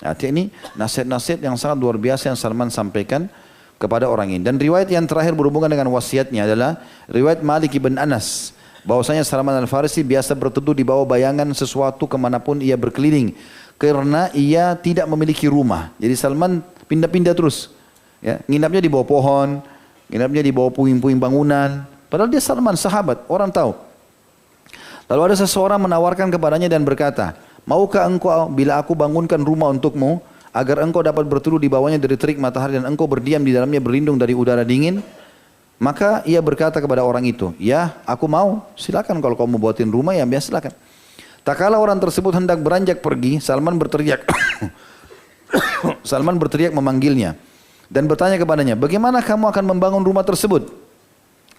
[SPEAKER 2] Artinya ini nasihat-nasihat yang sangat luar biasa yang Salman sampaikan kepada orang ini. Dan riwayat yang terakhir berhubungan dengan wasiatnya adalah riwayat Malik ibn Anas. Bahwasanya Salman al-Farisi biasa berteduh di bawah bayangan sesuatu kemanapun ia berkeliling. karena ia tidak memiliki rumah. Jadi Salman pindah-pindah terus. Ya, nginapnya di bawah pohon, nginapnya di bawah puing-puing bangunan. Padahal dia Salman, sahabat, orang tahu. Lalu ada seseorang menawarkan kepadanya dan berkata, maukah engkau bila aku bangunkan rumah untukmu, agar engkau dapat berteduh di bawahnya dari terik matahari dan engkau berdiam di dalamnya berlindung dari udara dingin? Maka ia berkata kepada orang itu, ya aku mau, silakan kalau kau mau buatin rumah ya biasa silakan. Tak kala orang tersebut hendak beranjak pergi, Salman berteriak. Salman berteriak memanggilnya dan bertanya kepadanya, bagaimana kamu akan membangun rumah tersebut?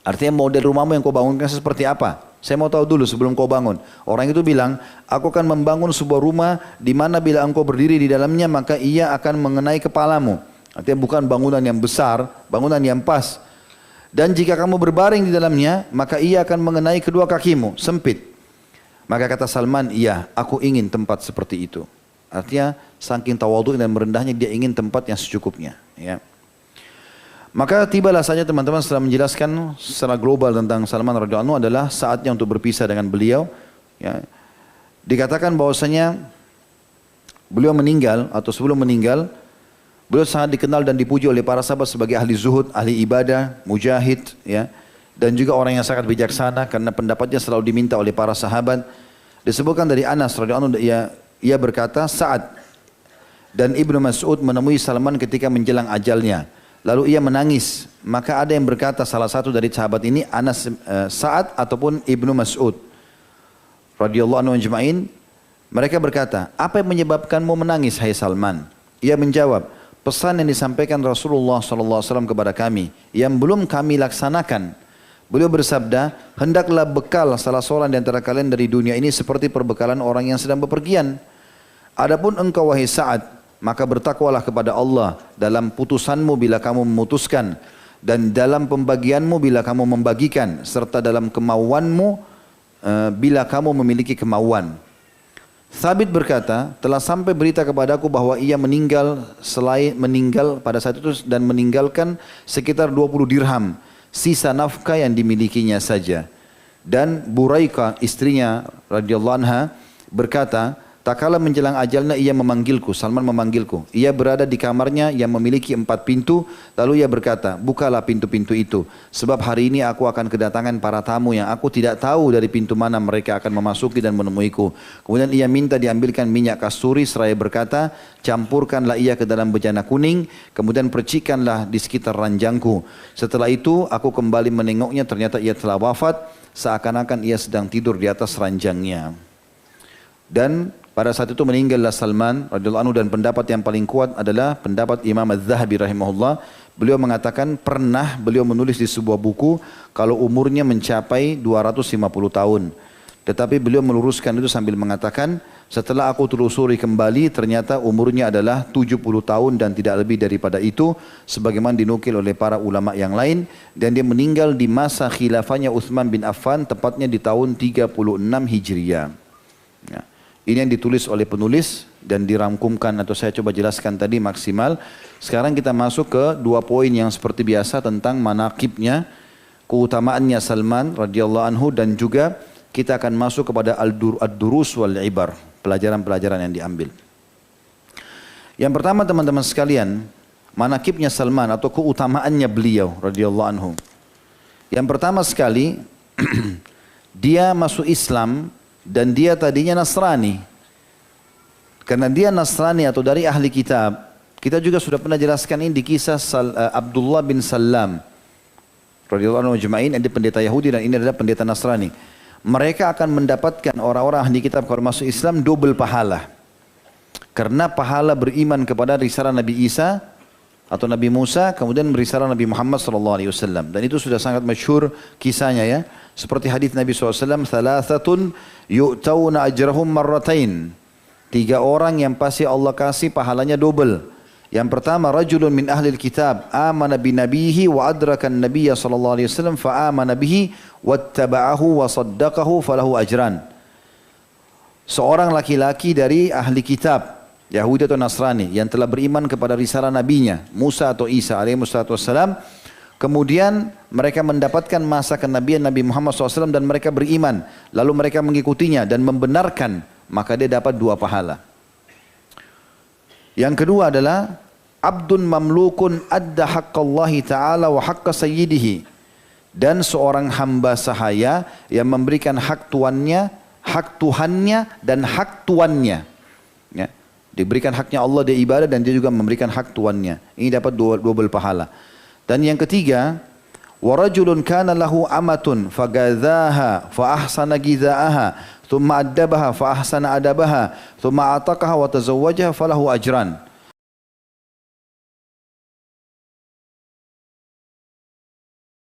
[SPEAKER 2] Artinya model rumahmu yang kau bangunkan seperti apa? Saya mau tahu dulu sebelum kau bangun. Orang itu bilang, aku akan membangun sebuah rumah di mana bila engkau berdiri di dalamnya maka ia akan mengenai kepalamu. Artinya bukan bangunan yang besar, bangunan yang pas. Dan jika kamu berbaring di dalamnya maka ia akan mengenai kedua kakimu, sempit. Maka kata Salman, iya, aku ingin tempat seperti itu. Artinya, saking tawadhu dan merendahnya, dia ingin tempat yang secukupnya. Ya. Maka tibalah saja teman-teman setelah menjelaskan secara global tentang Salman radhiyallahu anhu adalah saatnya untuk berpisah dengan beliau. Ya. Dikatakan bahwasanya beliau meninggal atau sebelum meninggal, beliau sangat dikenal dan dipuji oleh para sahabat sebagai ahli zuhud, ahli ibadah, mujahid, ya. Dan juga orang yang sangat bijaksana karena pendapatnya selalu diminta oleh para sahabat. Disebutkan dari Anas radhiyallahu anhu, ia berkata, Sa'ad dan Ibnu Mas'ud menemui Salman ketika menjelang ajalnya. Lalu ia menangis. Maka ada yang berkata, salah satu dari sahabat ini Anas, Sa'ad ataupun Ibnu Mas'ud radhiyallahu anhu ajma'in. Mereka berkata, apa yang menyebabkanmu menangis hai Salman? Ia menjawab, pesan yang disampaikan Rasulullah SAW kepada kami yang belum kami laksanakan. Beliau bersabda, hendaklah bekal salah seorang di antara kalian dari dunia ini seperti perbekalan orang yang sedang bepergian. Adapun engkau wahai Sa'ad, maka bertakwalah kepada Allah dalam putusanmu bila kamu memutuskan dan dalam pembagianmu bila kamu membagikan serta dalam kemauanmu bila kamu memiliki kemauan. Thabit berkata, telah sampai berita kepadaku bahwa ia meninggal pada saat itu dan meninggalkan sekitar 20 dirham. Sisa nafkah yang dimilikinya saja. Dan Buraika istrinya radhiyallahu anha berkata, tak kala menjelang ajalnya ia memanggilku, Salman memanggilku. Ia berada di kamarnya yang memiliki 4 pintu, lalu ia berkata, bukalah pintu-pintu itu, sebab hari ini aku akan kedatangan para tamu yang aku tidak tahu dari pintu mana mereka akan memasuki dan menemuiku. Kemudian ia minta diambilkan minyak kasturi, seraya berkata, campurkanlah ia ke dalam bejana kuning, kemudian percikanlah di sekitar ranjangku. Setelah itu aku kembali menengoknya, ternyata ia telah wafat, seakan-akan ia sedang tidur di atas ranjangnya. Dan pada saat itu meninggallah Salman radhiyallahu anhu dan pendapat yang paling kuat adalah pendapat Imam Az-Zahabi rahimahullah. Beliau mengatakan pernah beliau menulis di sebuah buku kalau umurnya mencapai 250 tahun. Tetapi beliau meluruskan itu sambil mengatakan setelah aku telusuri kembali ternyata umurnya adalah 70 tahun dan tidak lebih daripada itu sebagaimana dinukil oleh para ulama yang lain, dan dia meninggal di masa khilafahnya Utsman bin Affan tepatnya di tahun 36 Hijriah. Ya. Ini yang ditulis oleh penulis dan dirangkumkan atau saya coba jelaskan tadi maksimal. Sekarang kita masuk ke 2 poin yang seperti biasa tentang manaqibnya, keutamaannya Salman radhiyallahu anhu, dan juga kita akan masuk kepada ad-durus wal ibar, pelajaran-pelajaran yang diambil. Yang pertama teman-teman sekalian, manaqibnya Salman atau keutamaannya beliau radhiyallahu anhu. Yang pertama sekali, dia masuk Islam dan dia tadinya Nasrani. Karena dia Nasrani atau dari ahli kitab, kita juga sudah pernah jelaskan ini di kisah Abdullah bin Salam radhiyallahu anhu ajma'in, ada pendeta Yahudi dan ini adalah pendeta Nasrani. Mereka akan mendapatkan orang-orang ahli kitab kalau masuk Islam double pahala. Karena pahala beriman kepada risalah Nabi Isa atau Nabi Musa, kemudian risalah Nabi Muhammad SAW. Dan itu sudah sangat masyhur kisahnya ya. Seperti hadis Nabi SAW, thalathatun yu'tawna ajrahum marratain. 3 orang yang pasti Allah kasih pahalanya double. Yang pertama, rajulun min ahlil kitab amana bi nabihi wa adrakan nabiyya sallallahu alaihi wasallam fa amana bihi wattaba'ahu wa saddaqahu falahu ajran. Seorang laki-laki dari ahli kitab, Yahudi atau Nasrani, yang telah beriman kepada risalah nabinya Musa atau Isa alaihi wassalam. Kemudian mereka mendapatkan masa kenabian Nabi Muhammad SAW dan mereka beriman. Lalu mereka mengikutinya dan membenarkan, maka dia dapat 2 pahala. Yang kedua adalah abdun mamlukun adda haqqallahi ta'ala wa haqqa sayyidihi. Dan seorang hamba sahaya yang memberikan hak tuannya, hak Tuhannya dan hak tuannya. Ya. Diberikan haknya Allah, dia ibadah dan dia juga memberikan hak tuannya. Ini dapat double pahala. Dan yang ketiga, warajulun kana lahu amatun fagadzaha fa ahsana gizaaha thumma addabaha fa ahsana adabaha thumma ataqaha wa tazawwajaha falahu ajran.